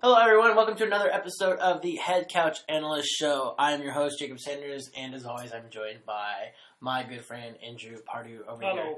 Hello, everyone. Welcome to another episode of the Head Couch Analyst Show. I am your host, Jacob Sanders, and as always, I'm joined by my good friend, Andrew Pardue over here.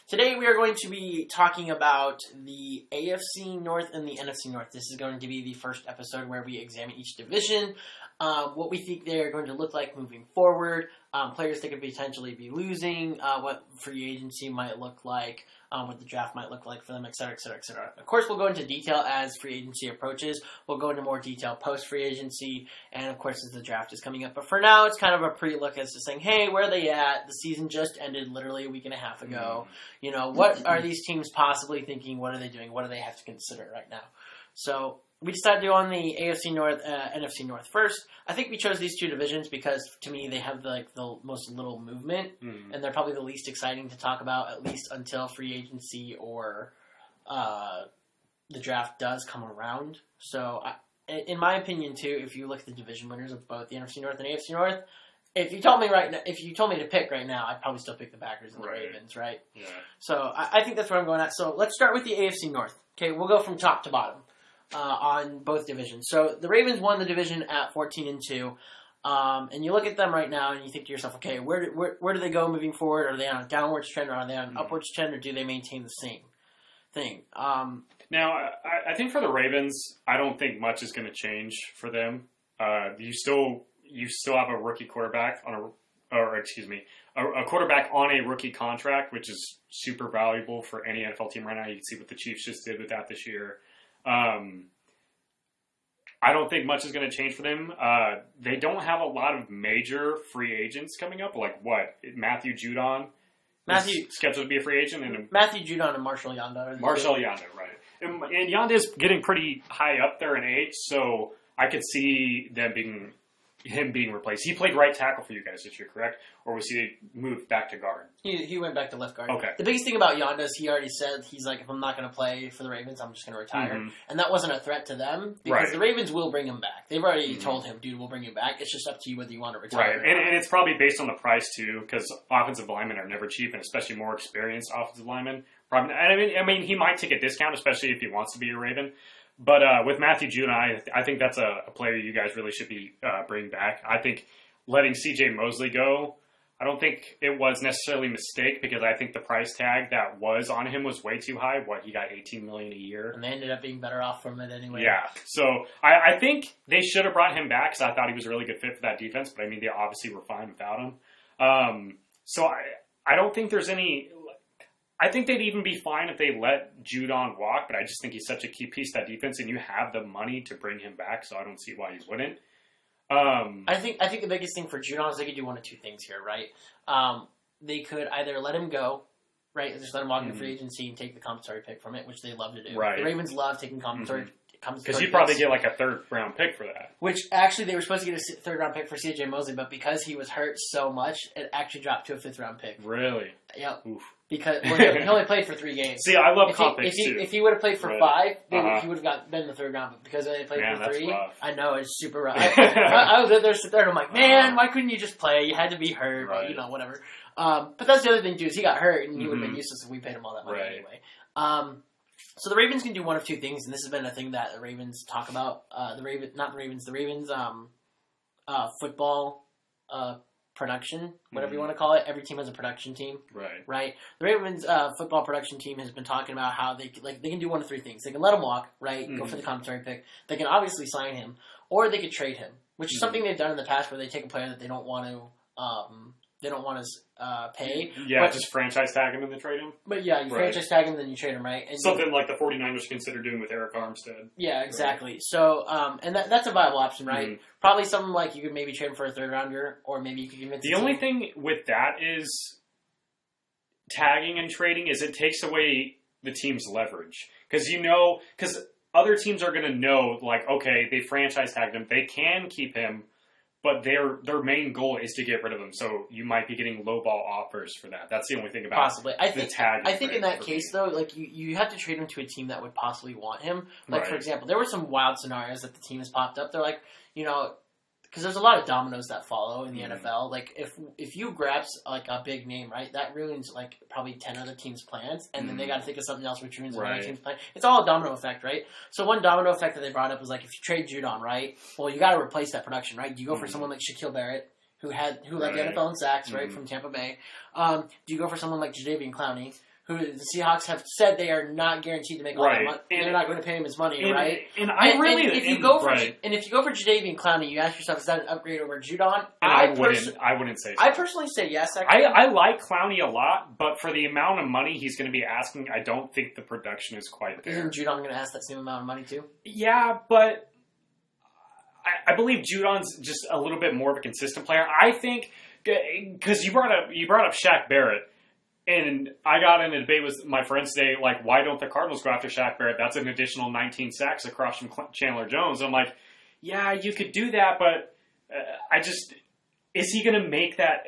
Today, we are going to be talking about the AFC North and the NFC North. This is going to be the first episode where we examine each division, what we think they are going to look like moving forward, players that could potentially be losing, what free agency might look like, what the draft might look like for them, et cetera, et cetera, et cetera. Of course, we'll go into detail as free agency approaches. We'll go into more detail post-free agency, and of course, as the draft is coming up. But for now, it's kind of a pre-look as to saying, hey, where are they at? The season just ended literally a week and a half ago. You know, what are these teams possibly thinking? What are they doing? What do they have to consider right now? So we decided to do on the AFC North, NFC North first. I think we chose these two divisions because, to me, they have the most little movement, and they're probably the least exciting to talk about, at least until free agency or the draft does come around. So, in my opinion, too, if you look at the division winners of both the NFC North and AFC North, if you told me to pick right now, I'd probably still pick the Packers and the Ravens, right? Yeah. So I think that's where I'm going at. So let's start with the AFC North. Okay, we'll go from top to bottom. On both divisions. So the Ravens won the division at 14-2, and you look at them right now and you think to yourself, okay, where do they go moving forward? Are they on a downwards trend or are they on an upwards trend, or do they maintain the same thing? Now, I think for the Ravens, I don't think much is going to change for them. You still have a rookie quarterback a quarterback on a rookie contract, which is super valuable for any NFL team right now. You can see what the Chiefs just did with that this year. I don't think much is going to change for them. They don't have a lot of major free agents coming up. Like what? Matthew Judon is scheduled to be a free agent. And Matthew Judon and Marshall Yanda. Right. And Yanda's getting pretty high up there in age, so I could see him being replaced. He played right tackle for you guys this year, correct? Or was he moved back to guard? He went back to left guard. Okay. The biggest thing about Yanda is he already said, he's like, if I'm not going to play for the Ravens, I'm just going to retire. Mm-hmm. And that wasn't a threat to them, because the Ravens will bring him back. They've already told him, dude, we'll bring you back. It's just up to you whether you want to retire. Right, and it's probably based on the price, too, because offensive linemen are never cheap, and especially more experienced offensive linemen. I mean, he might take a discount, especially if he wants to be a Raven. But with Matthew Judon, I think that's a player you guys really should be bringing back. I think letting C.J. Mosley go, I don't think it was necessarily a mistake, because I think the price tag that was on him was way too high. He got $18 million a year. And they ended up being better off from it anyway. Yeah, so I think they should have brought him back, because I thought he was a really good fit for that defense. But, I mean, they obviously were fine without him. So I don't think there's any... I think they'd even be fine if they let Judon walk, but I just think he's such a key piece of that defense, and you have the money to bring him back, so I don't see why you wouldn't. I think the biggest thing for Judon is they could do one of two things here, right? They could either let him go, right, just let him walk into free agency and take the compensatory pick from it, which they love to do. Right. The Ravens love taking compensatory because you'd probably get like a third-round pick for that. Which, actually, they were supposed to get a third-round pick for C.J. Mosley, but because he was hurt so much, it actually dropped to a fifth-round pick. Really? Yep. Oof. Because he only played for 3 games. See, I love comp picks, too. If he would have played for 5, he would have been the third round. But because they played for 3, rough. I know, it's super rough. I was there sitting there, and I'm like, man, why couldn't you just play? You had to be hurt, or, whatever. But that's the other thing, too, is he got hurt, and he would have been useless if we paid him all that money anyway. So the Ravens can do one of two things, and this has been a thing that the Ravens talk about. The Ravens football production, whatever you want to call it. Every team has a production team. Right? The Ravens football production team has been talking about how they can do one of 3 things. They can let him walk, right? Go for the compensatory pick. They can obviously sign him, or they could trade him, which is something they've done in the past, where they take a player that they don't want to pay. Yeah, just franchise tag him and then trade him. But yeah, you franchise tag him, then you trade him, right? And something like the 49ers consider doing with Eric Armstead. Yeah, exactly. Right. So, and that's a viable option, right? Probably something like you could maybe trade him for a third rounder, or maybe you could convince the only thing with that is tagging and trading is it takes away the team's leverage. Because other teams are going to know, like, okay, they franchise tagged him, they can keep him, but their main goal is to get rid of him. So you might be getting lowball offers for that. That's the only thing about the tag. I think in that case, though, like you have to trade him to a team that would possibly want him. Like, for example, there were some wild scenarios that the team has popped up. They're like, because there's a lot of dominoes that follow in the NFL. Like if you grab like a big name, right, that ruins like probably 10 other teams' plans, and then they got to think of something else which ruins another team's plan. It's all a domino effect, right? So one domino effect that they brought up was like if you trade Judon, right, well you got to replace that production, right? Do you go for someone like Shaquille Barrett, who led the NFL in sacks, right, from Tampa Bay? Do you go for someone like Jadeveon Clowney, who the Seahawks have said they are not guaranteed to make all that money, and they're not going to pay him his money, right? If you go for Jadeveon Clowney, you ask yourself, is that an upgrade over Judon? I wouldn't say so. I personally say yes. Actually, I like Clowney a lot, but for the amount of money he's going to be asking, I don't think the production is quite there. Isn't Judon going to ask that same amount of money too? Yeah, but I believe Judon's just a little bit more of a consistent player. I think because you brought up Shaq Barrett. And I got in a debate with my friends today, like, why don't the Cardinals go after Shaq Barrett? That's an additional 19 sacks across from Chandler Jones. And I'm like, yeah, you could do that, but is he going to make that?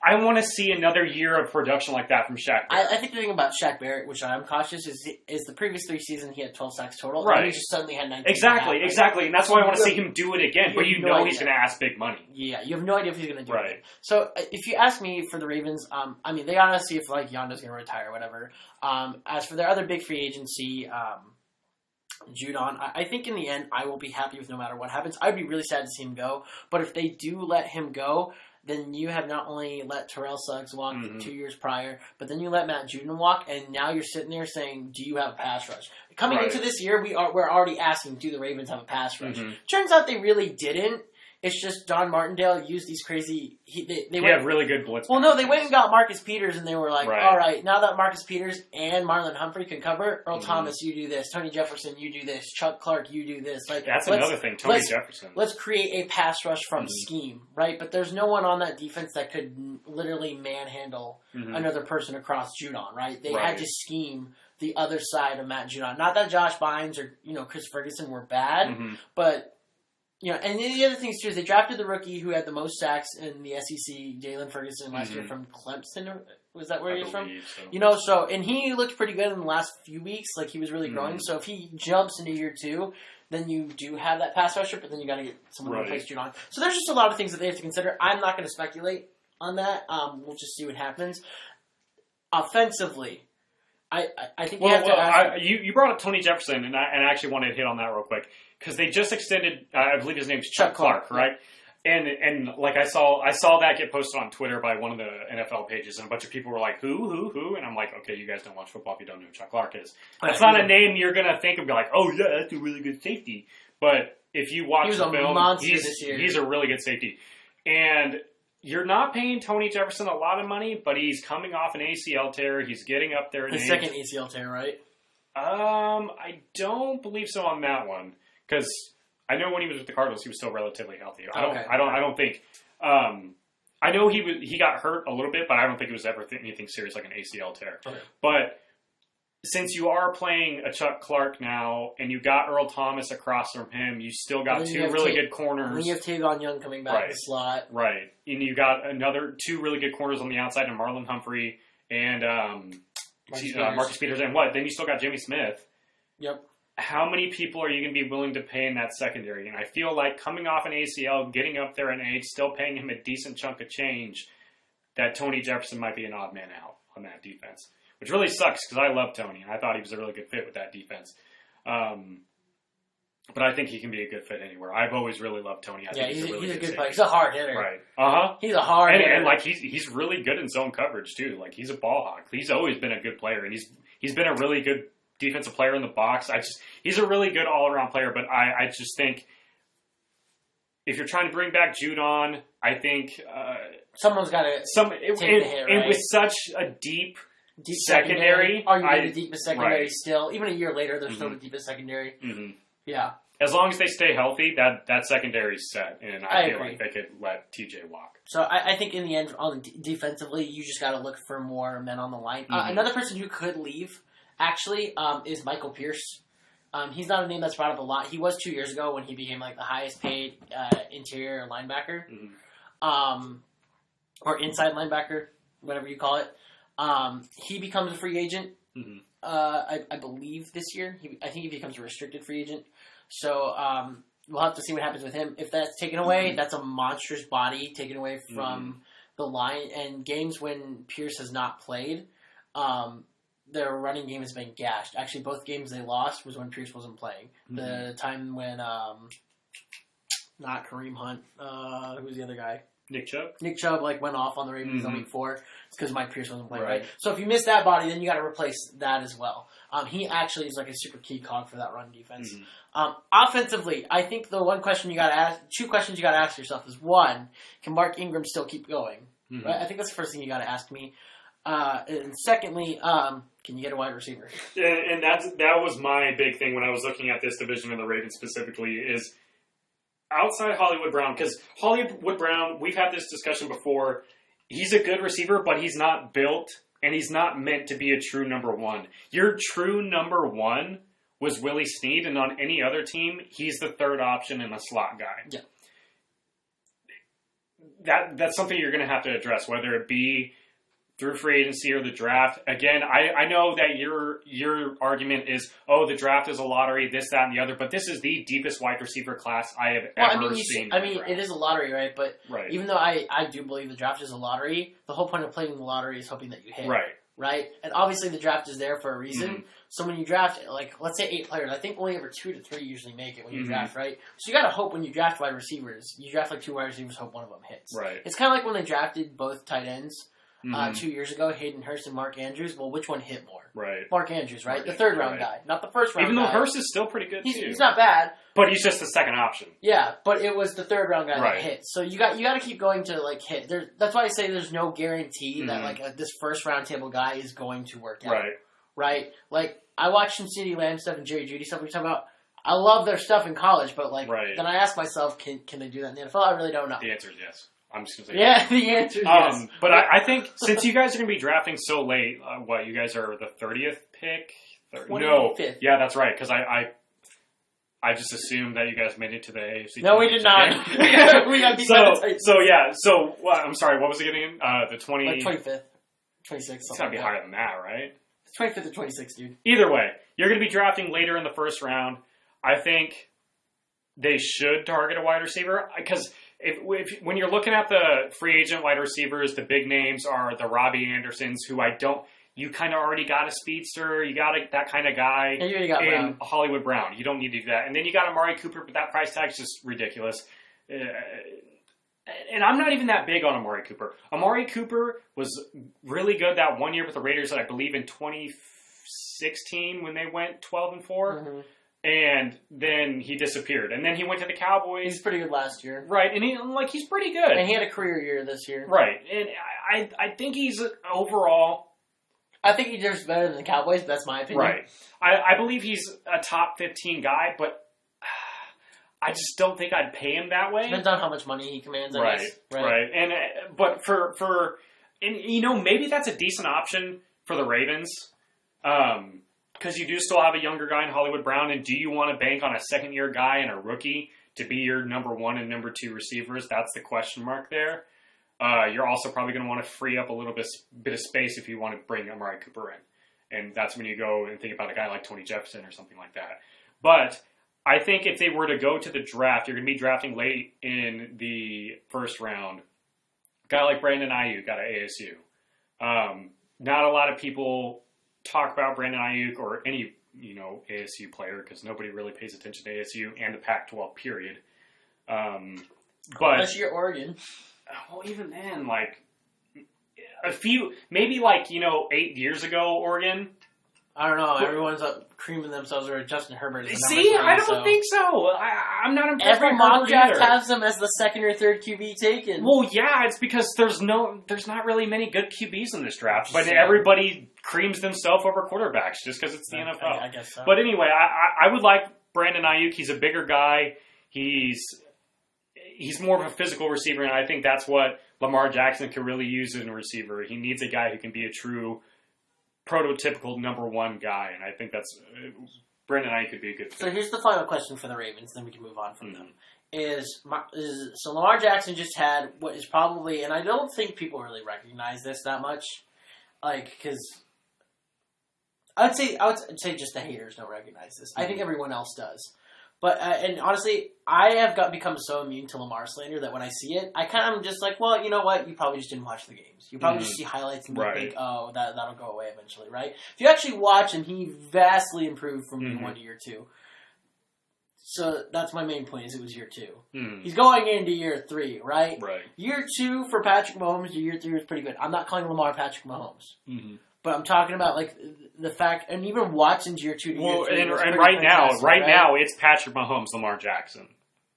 I want to see another year of production like that from Shaq Barrett. I think the thing about Shaq Barrett, which I'm cautious, is the previous 3 seasons he had 12 sacks total. Right. And he just suddenly had 19. Exactly. And that's why I want to see him do it again. But he's going to ask big money. Yeah, you have no idea if he's going to do it. So if you ask me for the Ravens, I mean, they got to see if like Yondo's going to retire or whatever. As for their other big free agency, Judon, I think in the end, I will be happy with no matter what happens. I'd be really sad to see him go. But if they do let him go, then you have not only let Terrell Suggs walk 2 years prior, but then you let Matt Judon walk, and now you're sitting there saying, do you have a pass rush? Coming into this year, we're already asking, do the Ravens have a pass rush? Turns out they really didn't. It's just Don Martindale used these crazy... They have really good blitz. Well, no, they went and got Marcus Peters, and they were like, all right, now that Marcus Peters and Marlon Humphrey can cover, Earl Thomas, you do this. Tony Jefferson, you do this. Chuck Clark, you do this. Like that's another thing, Tony Jefferson. Let's create a pass rush from scheme, right? But there's no one on that defense that could literally manhandle another person across Judon, right? They had to scheme the other side of Matt Judon. Not that Josh Bynes or Chris Ferguson were bad, but... and the other things too is they drafted the rookie who had the most sacks in the SEC, Jalen Ferguson, last year from Clemson. Was that where he was from? So. And he looked pretty good in the last few weeks. Like he was really growing. So if he jumps into year 2, then you do have that pass rusher, but then you got to get someone to replace Judon. So there's just a lot of things that they have to consider. I'm not going to speculate on that. We'll just see what happens. Offensively, I think you have to ask... you brought up Tony Jefferson, and I actually wanted to hit on that real quick. Because they just extended, I believe his name's Chuck Clark, right? And like I saw that get posted on Twitter by one of the NFL pages, and a bunch of people were like, who? And I'm like, okay, you guys don't watch football if you don't know who Chuck Clark is. That's not a name you're going to think of, be like, oh yeah, that's a really good safety. But if you watch the film, he's a really good safety. And you're not paying Tony Jefferson a lot of money, but he's coming off an ACL tear. He's getting up there in age. His second ACL tear, right? I don't believe so on that one. Because I know when he was with the Cardinals, he was still relatively healthy. I don't think. I know he got hurt a little bit, but I don't think it was ever anything serious like an ACL tear. Okay. But since you are playing a Chuck Clark now, and you got Earl Thomas across from him, you still got 2 really good corners. And you have Tavon Young coming back in the slot. Right. And you got another 2 really good corners on the outside, and Marlon Humphrey and Marcus Peters. And what? Then you still got Jimmy Smith. Yep. How many people are you going to be willing to pay in that secondary? And I feel like coming off an ACL, getting up there in age, still paying him a decent chunk of change, that Tony Jefferson might be an odd man out on that defense. Which really sucks because I love Tony, and I thought he was a really good fit with that defense. But I think he can be a good fit anywhere. I've always really loved Tony. He's a good player. He's a hard hitter. Right. He's a hard hitter. And like he's really good in zone coverage too. Like he's a ball hawk. He's always been a good player, and he's been a really good defensive player in the box. He's a really good all-around player, but I just think if you're trying to bring back Judon, I think someone's got to take the hit, right? And with such a deep secondary, arguably the deepest secondary still. Even a year later, they're still the deepest secondary. Yeah. As long as they stay healthy, that secondary's set, and I feel like they could let TJ walk. So I think in the end, defensively, you just got to look for more men on the line. Another person who could leave, actually, is Michael Pierce. He's not a name that's brought up a lot. He was 2 years ago when he became like the highest paid interior linebacker, or inside linebacker, whatever you call it. He becomes a free agent. I believe this year. I think he becomes a restricted free agent. So we'll have to see what happens with him. If that's taken away, that's a monstrous body taken away from the line. And games when Pierce has not played, their running game has been gashed. Actually, both games they lost was when Pierce wasn't playing. The time when, not Kareem Hunt, who was the other guy? Nick Chubb? Nick Chubb, went off on the Ravens on week 4. It's because Mike Pierce wasn't playing, right? So if you miss that body, then you got to replace that as well. He actually is a super key cog for that run defense. Offensively, I think the one question you got to ask, 2 questions you got to ask yourself is, 1, can Mark Ingram still keep going? Right? I think that's the first thing you got to ask me. And secondly, can you get a wide receiver? And that was my big thing when I was looking at this division of the Ravens specifically is outside Hollywood Brown, because Hollywood Brown, we've had this discussion before, he's a good receiver, but he's not built, and he's not meant to be a true number 1. Your true number 1 was Willie Snead, and on any other team, he's the 3rd option and a slot guy. Yeah. That's something you're going to have to address, whether it be through free agency or the draft. Again, I know that your argument is, the draft is a lottery, this, that, and the other, but this is the deepest wide receiver class I have ever seen. It is a lottery, right? But even though I do believe the draft is a lottery, the whole point of playing the lottery is hoping that you hit. Right? And obviously the draft is there for a reason. So when you draft, let's say 8 players, I think only ever 2 to 3 usually make it when you draft, right? So you got to hope when you draft wide receivers, you draft 2 wide receivers, hope one of them hits. Right. It's kind of like when they drafted both tight ends 2 years ago, Hayden Hurst and Mark Andrews. Well, which one hit more? Right. Mark Andrews, right? The 3rd round guy, not the 1st round guy. Even though Hurst is still pretty good, too. He's not bad. But he's just the 2nd option. Yeah, but it was the 3rd round guy that hit. So you got to keep going to hit. That's why I say there's no guarantee that this 1st round table guy is going to work out. Right. I watched some CeeDee Lamb stuff and Jerry Jeudy stuff we talk about. I love their stuff in college, but then I ask myself, can they do that in the NFL? I really don't know. The answer is yes. I'm just going to say yes. The answer is yes. But I think since you guys are going to be drafting so late, you guys are the 30th pick? 25th. No. Yeah, that's right, because I just assumed that you guys made it to the AFC. No, we did not. We got beat I'm sorry, what was it getting? The 25th. 26th. It's got to be higher than that, right? It's 25th or 26th, dude. Either way, you're going to be drafting later in the 1st round. I think they should target a wide receiver, because when you're looking at the free agent wide receivers, the big names are the Robbie Andersons, who you kind of already got a speedster, you got that kind of guy, and you already got Brown. Hollywood Brown. You don't need to do that. And then you got Amari Cooper, but that price tag's just ridiculous. And I'm not even that big on Amari Cooper. Amari Cooper was really good that 1 year with the Raiders, I believe in 2016 when they went 12-4. And then he disappeared. And then he went to the Cowboys. He's pretty good last year. Right. And he's pretty good. And he had a career year this year. Right. And I think he's overall... I think he deserves better than the Cowboys, but that's my opinion. Right. I believe he's a top 15 guy, but I just don't think I'd pay him that way. Depends on how much money he commands, I guess. Right. And but maybe that's a decent option for the Ravens. Because you do still have a younger guy in Hollywood Brown, and do you want to bank on a 2nd-year guy and a rookie to be your number 1 and number 2 receivers? That's the question mark there. You're also probably going to want to free up a little bit of space if you want to bring Amari Cooper in. And that's when you go and think about a guy like Tony Jefferson or something like that. But I think if they were to go to the draft, you're going to be drafting late in the 1st round. A guy like Brandon Ayuk out of ASU. Not a lot of people talk about Brandon Ayuk or any, ASU player, because nobody really pays attention to ASU and the Pac-12 period. But unless you're Oregon. Well, even then, maybe 8 years ago, Oregon. I don't know. Everyone's up creaming themselves over Justin Herbert. See, I don't think so. I'm not impressed. Every mock draft has him as the 2nd or 3rd QB taken. Well, yeah, it's because there's not really many good QBs in this draft, but everybody creams themselves over quarterbacks just because it's the NFL. I guess so. But anyway, I would like Brandon Ayuk. He's a bigger guy. He's more of a physical receiver, and I think that's what Lamar Jackson can really use in a receiver. He needs a guy who can be a true prototypical number 1 guy, and I think that's Brandon Ayuk could be a good fit. So here's the final question for the Ravens, then we can move on from them. So Lamar Jackson just had what is probably, and I don't think people really recognize this that much, because I would say just the haters don't recognize this. I think everyone else does. But and honestly, I have become so immune to Lamar slander that when I see it, I kind of just like, well, you know what? You probably just didn't watch the games. You probably just see highlights and you think, oh, that'll go away eventually, right? If you actually watch him, he vastly improved from year 1 to year 2. So that's my main point. Is it was year 2. He's going into year 3, right? Right. Year 2 for Patrick Mahomes. Year 3 was pretty good. I'm not calling Lamar Patrick Mahomes. But I'm talking about like the fact, and even Watson's year 2 to year 3. And right now, it's Patrick Mahomes, Lamar Jackson.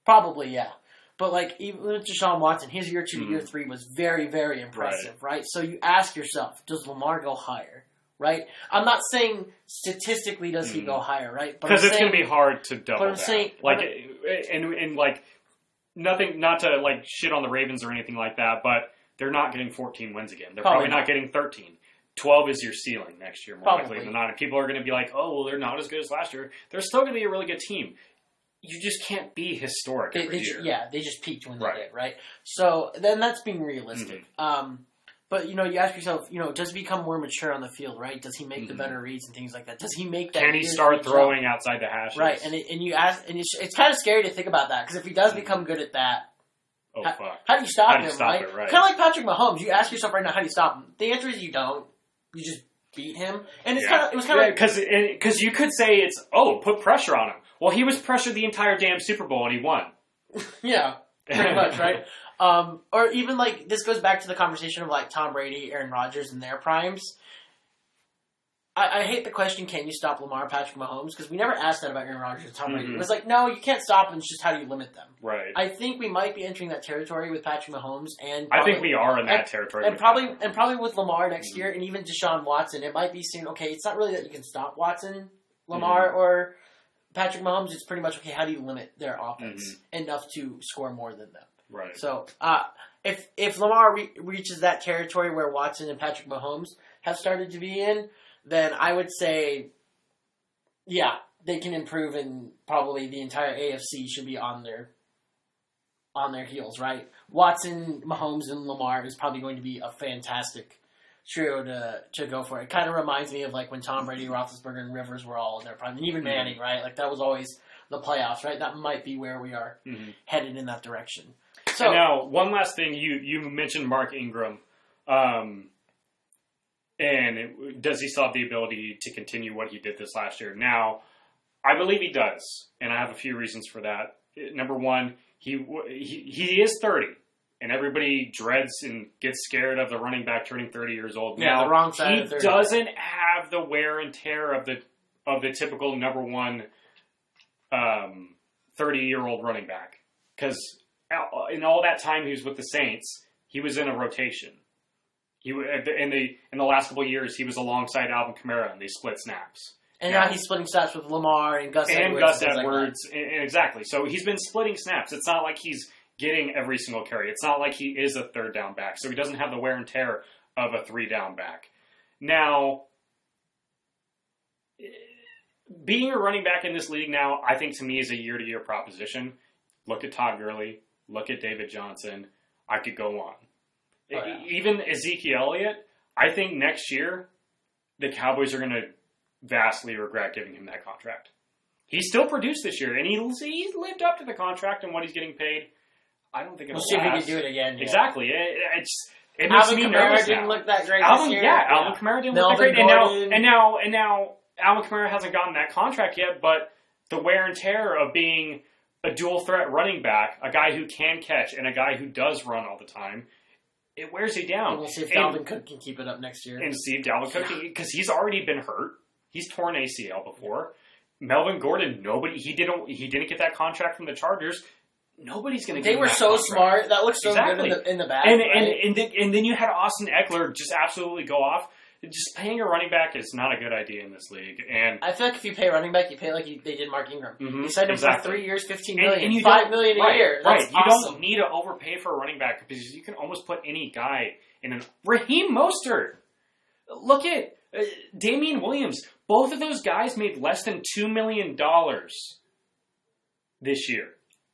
Probably, yeah. But like even with Deshaun Watson, his year 2 to year 3 was very, very impressive, right? So you ask yourself, does Lamar go higher? Right? I'm not saying statistically does he go higher, right? Because it's going to be hard to double that. Like nothing, not to like shit on the Ravens or anything like that, but they're not getting 14 wins again. They're probably not getting 13. 12 is your ceiling next year, more likely than not. And people are going to be like, oh, well, they're not as good as last year. They're still going to be a really good team. You just can't be historic every year. They just peaked when they did, right? So then that's being realistic. But, you ask yourself, does he become more mature on the field, right? Does he make the better reads and things like that? Does he make that? Can he start throwing outside the hashes? Right, and you ask, and it's kind of scary to think about that, because if he does become good at that, how do you stop him, right? Kind of like Patrick Mahomes. You ask yourself right now, how do you stop him? The answer is you don't. You just beat him. And it was kind of like... Because you could say it's, put pressure on him. Well, he was pressured the entire damn Super Bowl, and he won. Yeah, pretty much, right? Or even like, this goes back to the conversation of like Tom Brady, Aaron Rodgers in their primes. I hate the question, can you stop Lamar, Patrick Mahomes? Because we never asked that about Aaron Rodgers and Tom Brady. It was like, no, you can't stop them, it's just how do you limit them? Right. I think we might be entering that territory with Patrick Mahomes, and I think we are in that territory. And probably with Lamar next year, and even Deshaun Watson, it might be soon, okay, it's not really that you can stop Watson, Lamar, or Patrick Mahomes, it's pretty much, okay, how do you limit their offense enough to score more than them? Right. So, if Lamar reaches that territory where Watson and Patrick Mahomes have started to be in, then I would say, yeah, they can improve, and probably the entire AFC should be on their heels, right? Watson, Mahomes, and Lamar is probably going to be a fantastic trio to go for. It kind of reminds me of like when Tom Brady, Roethlisberger, and Rivers were all in their prime, and even Manning, right? Like that was always the playoffs, right? That might be where we are headed in that direction. So and now, one last thing, you mentioned Mark Ingram. And does he still have the ability to continue what he did this last year? Now, I believe he does, and I have a few reasons for that. Number one, he is 30, and everybody dreads and gets scared of the running back turning 30 years old. Yeah, now, the wrong side of 30. He doesn't have the wear and tear of the typical number one 30-year-old running back, because in all that time he was with the Saints, he was in a rotation. He in the last couple of years, he was alongside Alvin Kamara, and they split snaps. And now he's splitting snaps with Lamar and Gus Edwards. Exactly. So he's been splitting snaps. It's not like he's getting every single carry. It's not like he is a third down back. So he doesn't have the wear and tear of a 3-down back. Now, being a running back in this league now, I think to me is a year-to-year proposition. Look at Todd Gurley. Look at David Johnson. I could go on. Oh, yeah. Even Ezekiel Elliott, I think next year the Cowboys are going to vastly regret giving him that contract. He still produced this year, and he's lived up to the contract and what he's getting paid. I don't think it'll see if he can do it again. Yeah. Exactly. It makes me nervous now. Didn't look that great this year. Yeah, Alvin Kamara didn't look that great. And now Alvin Kamara hasn't gotten that contract yet, but the wear and tear of being a dual threat running back, a guy who can catch and a guy who does run all the time, it wears you down. And we'll see if Dalvin Cook can keep it up next year. And see if Dalvin Cook can, because he's already been hurt. He's torn ACL before. Melvin Gordon, he didn't get that contract from the Chargers. Nobody's going to get that contract. They were so smart. That looks so good in the back. And then you had Austin Eckler just absolutely go off. Just paying a running back is not a good idea in this league. And I feel like if you pay a running back, you pay like they did Mark Ingram. Mm-hmm, they signed him for 3 years, $15 million, and $5 million a year. That's right. You don't need to overpay for a running back because you can almost put any guy in an Raheem Mostert. Look at Damian Williams. Both of those guys made less than $2 million this year.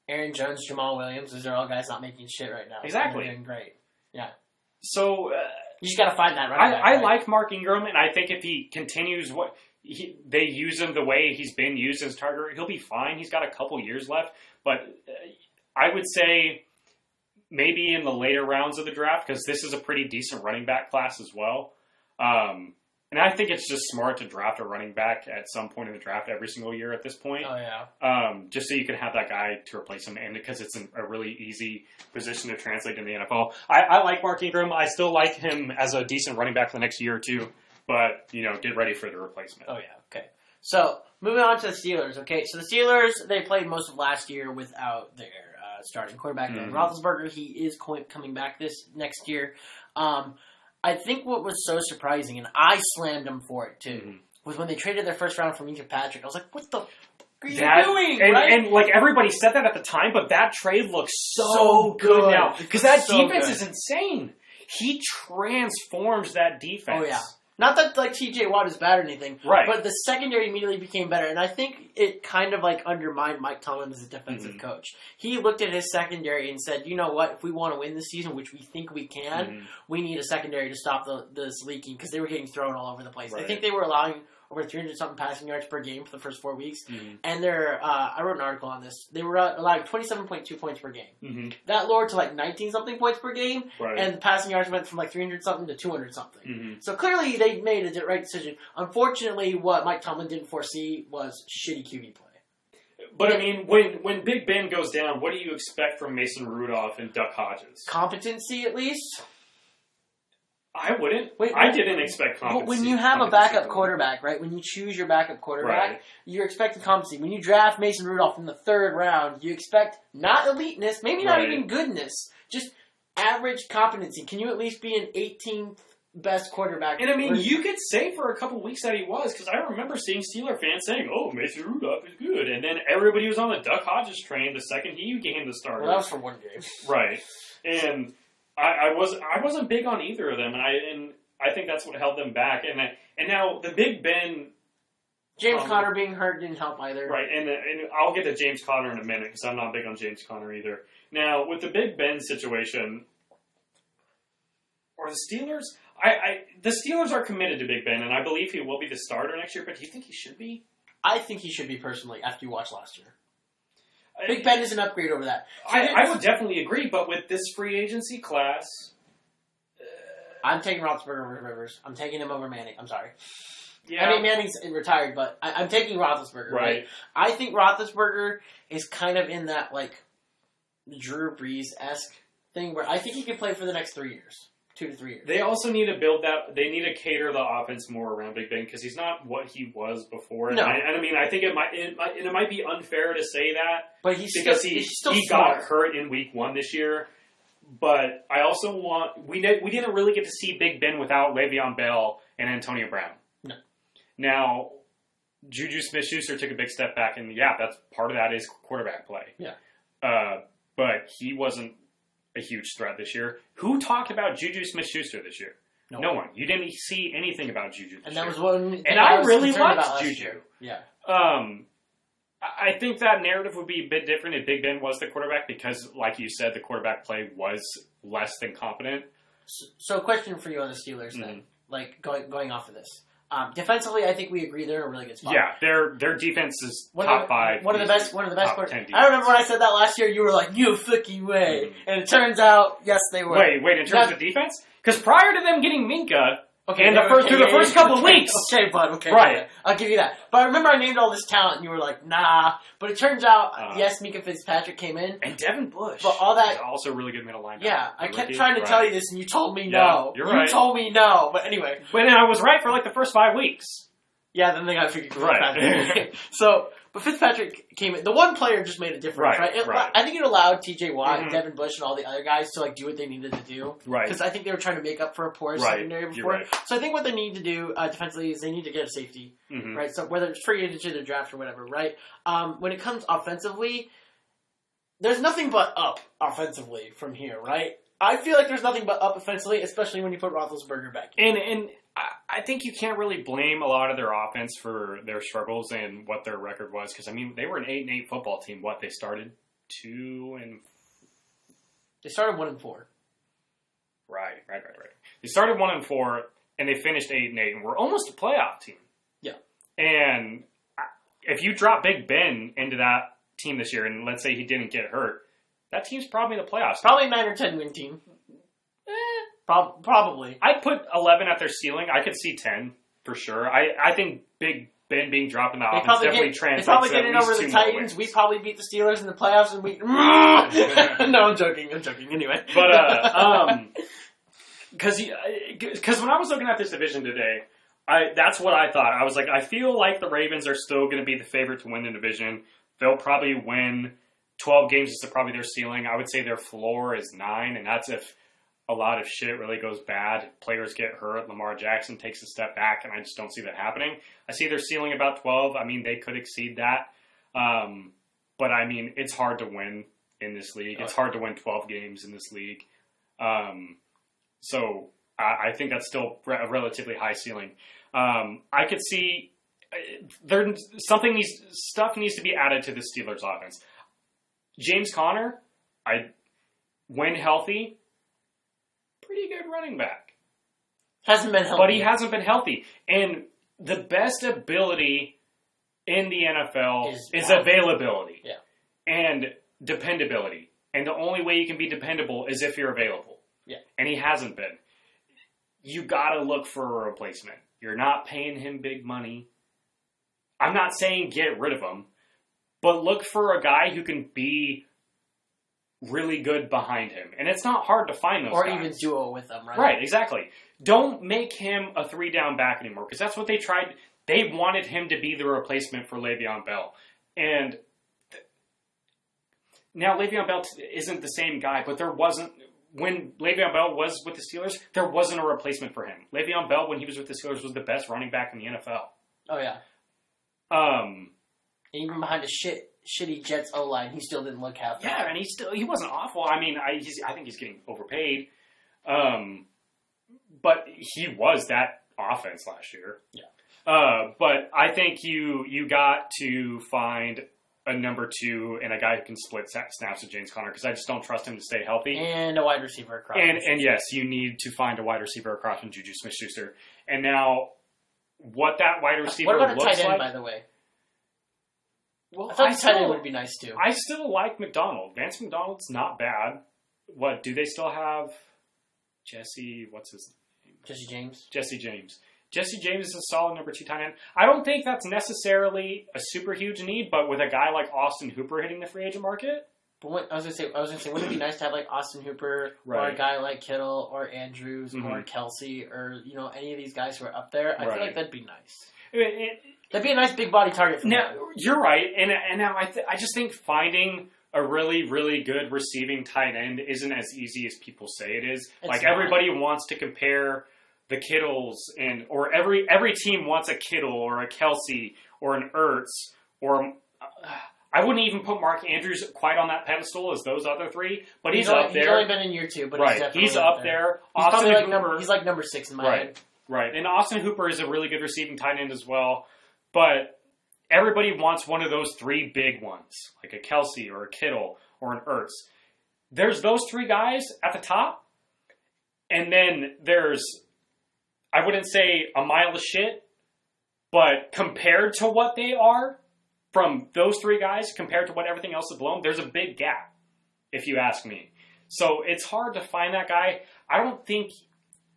Aaron Jones, Jamal Williams, those are all guys not making shit right now. Exactly. They're doing great. Yeah. So you just got to find that running back. I like Mark Ingram, and I think if he continues they use him the way he's been used as starter, he'll be fine. He's got a couple years left. But I would say maybe in the later rounds of the draft, because this is a pretty decent running back class as well. And I think it's just smart to draft a running back at some point in the draft every single year at this point. Oh, yeah. Just so you can have that guy to replace him, and because it's a really easy position to translate in the NFL. I like Mark Ingram. I still like him as a decent running back for the next year or two, but, get ready for the replacement. Oh, yeah, okay. So, moving on to the Steelers, okay? So, the Steelers, they played most of last year without their starting quarterback, Roethlisberger. He is coming back this next year. I think what was so surprising, and I slammed them for it too, was when they traded their first round for Minka Patrick. I was like, what the f*** are you doing? And like everybody said that at the time, but that trade looks so good now. Because that defense is insane. He transforms that defense. Oh, yeah. Not that, like, T.J. Watt is bad or anything, right? But the secondary immediately became better, and I think it kind of, like, undermined Mike Tomlin as a defensive coach. He looked at his secondary and said, you know what, if we want to win this season, which we think we can, we need a secondary to stop this leaking, because they were getting thrown all over the place. Right. I think they were allowing over 300-something passing yards per game for the first 4 weeks, and they're, I wrote an article on this, they were allowing 27.2 points per game. That lowered to, like, 19-something points per game, and the passing yards went from, like, 300-something to 200-something. So clearly they made a right decision. Unfortunately, what Mike Tomlin didn't foresee was shitty QB play. But, I mean, when Big Ben goes down, what do you expect from Mason Rudolph and Duck Hodges? Competency, at least? I wouldn't. I didn't expect competency. But when you have a backup quarterback, right? When you choose your backup quarterback, you're expecting competency. When you draft Mason Rudolph in the 3rd round, you expect not eliteness, maybe not even goodness, just average competency. Can you at least be an 18th best quarterback? And I mean, you could say for a couple weeks that he was, because I remember seeing Steeler fans saying, "Oh, Mason Rudolph is good," and then everybody was on the Duck Hodges train the second he became the starter. Well, that was for one game, right? And I wasn't big on either of them, and I think that's what held them back. And now the Big Ben, James Conner being hurt didn't help either. Right, and I'll get to James Conner in a minute because I'm not big on James Conner either. Now with the Big Ben situation, or the Steelers, the Steelers are committed to Big Ben, and I believe he will be the starter next year. But do you think he should be? I think he should be personally. After you watch last year. Big Ben is an upgrade over that. I would definitely agree, but with this free agency class... I'm taking Roethlisberger over Rivers. I'm taking him over Manning. I'm sorry. Yeah. I mean, Manning's retired, but I'm taking Roethlisberger. Right. I think Roethlisberger is kind of in that, like, Drew Brees-esque thing where I think he could play for the next 3 years. 2 to 3 years. They also need to build that. They need to cater the offense more around Big Ben because he's not what he was before. No. And I mean, I think it might be unfair to say that, but he got hurt in week 1 this year. But I also we didn't really get to see Big Ben without Le'Veon Bell and Antonio Brown. No. Now, Juju Smith-Schuster took a big step back, and that's part of that is quarterback play. Yeah. But he wasn't a huge threat this year. Who talked about Juju Smith-Schuster this year? No one. You didn't see anything about Juju this year. And that was one. And I really liked Juju. Year. Yeah. I think that narrative would be a bit different if Big Ben was the quarterback because, like you said, the quarterback play was less than competent. So, question for you on the Steelers then, like going off of this. Defensively, I think we agree they're in a really good spot. Yeah, their defense is top 5. One of the best. One of the best. I remember when I said that last year. You were like, "No fucking way!" And it turns out, yes, they were. Wait. In terms of defense, because prior to them getting Minka, through the first couple of weeks, okay, bud, okay, right? I'll give you that. But I remember I named all this talent, and you were like, "Nah." But it turns out, yes, Minka Fitzpatrick came in, and Devin Bush, but all that also really good middle linebacker. Yeah, I kept trying to tell you this, and you told me no. Yeah, you're right. You told me no. But anyway, when I was right for like the first 5 weeks. Yeah, then they got figured Fitzpatrick. Right. But Fitzpatrick came in. The one player just made a difference, right? I think it allowed T.J. Watt and Devin Bush and all the other guys to do what they needed to do. Right. Because I think they were trying to make up for a poor secondary before. Right. So I think what they need to do defensively is they need to get a safety, right? So whether it's free agency or draft or whatever, right? When it comes offensively, there's nothing but up offensively from here, right? I feel like there's nothing but up offensively, especially when you put Roethlisberger back in. And I think you can't really blame a lot of their offense for their struggles and what their record was. Because, I mean, they were an 8-8 football team. They started 2-4. They started 1-4. Right. They started 1-4, and they finished 8-8, and were almost a playoff team. Yeah. if you drop Big Ben into that team this year, and let's say he didn't get hurt, that team's probably in the playoffs. Probably a 9 or 10 win team. Probably. I'd put 11 at their ceiling. I could see 10 for sure. I think Big Ben being dropped in the offense definitely translates. They probably get in over the Titans. We probably beat the Steelers in the playoffs, and we. No, I'm joking. Anyway, but because when I was looking at this division today, that's what I thought. I was like, I feel like the Ravens are still going to be the favorite to win the division. They'll probably win 12 games. Is probably their ceiling. I would say their floor is 9, and that's if a lot of shit really goes bad. Players get hurt. Lamar Jackson takes a step back, and I just don't see that happening. I see their ceiling about 12. I mean, they could exceed that. But, I mean, it's hard to win in this league. It's hard to win 12 games in this league. So I think that's still a relatively high ceiling. I could see stuff needs to be added to the Steelers offense. James Conner, when healthy, pretty good running back. Hasn't been healthy. But he hasn't been healthy. And the best ability in the NFL is availability. Yeah. And dependability. And the only way you can be dependable is if you're available. Yeah. And he hasn't been. You gotta look for a replacement. You're not paying him big money. I'm not saying get rid of him, but look for a guy who can be really good behind him. And it's not hard to find those guys. Or even duo with them, right? Right, exactly. Don't make him a 3-down back anymore, because that's what they tried. They wanted him to be the replacement for Le'Veon Bell. And now Le'Veon Bell isn't the same guy, but there wasn't... When Le'Veon Bell was with the Steelers, there wasn't a replacement for him. Le'Veon Bell, when he was with the Steelers, was the best running back in the NFL. Oh, yeah. Even behind a shitty Jets O-line, he still didn't look half bad. Yeah, and he wasn't awful. I mean, I think he's getting overpaid. But he was that offense last year. Yeah. But I think you got to find a number 2 and a guy who can split snaps with James Conner, because I just don't trust him to stay healthy. And a wide receiver across. And yes, you need to find a wide receiver across from Juju Smith-Schuster. And now, what that wide receiver looks like... What about a tight end, by the way? Well, I thought the tight end would be nice, too. I still like McDonald. Vance McDonald's not bad. What, do they still have Jesse... What's his name? Jesse James. Jesse James. Jesse James is a solid number 2 tight end. I don't think that's necessarily a super huge need, but with a guy like Austin Hooper hitting the free agent market... But I was gonna say, wouldn't it be nice to have like Austin Hooper or a guy like Kittle or Andrews or Kelsey or any of these guys who are up there? I feel like that'd be nice. That'd be a nice big body target for now. You're right, and now I just think finding a really, really good receiving tight end isn't as easy as people say it is. Everybody wants to compare the Kittles or every team wants a Kittle or a Kelsey or an Ertz or. I wouldn't even put Mark Andrews quite on that pedestal as those other 3, but he's up there. He's only been in year 2, but he's up there. He's like number 6 in my head. Right, and Austin Hooper is a really good receiving tight end as well, but everybody wants one of those 3 big ones, like a Kelsey or a Kittle or an Ertz. There's those 3 guys at the top, and then there's, I wouldn't say a mile of shit, but compared to what they are, from those 3 guys compared to what everything else is below, there's a big gap, if you ask me. So it's hard to find that guy. I don't think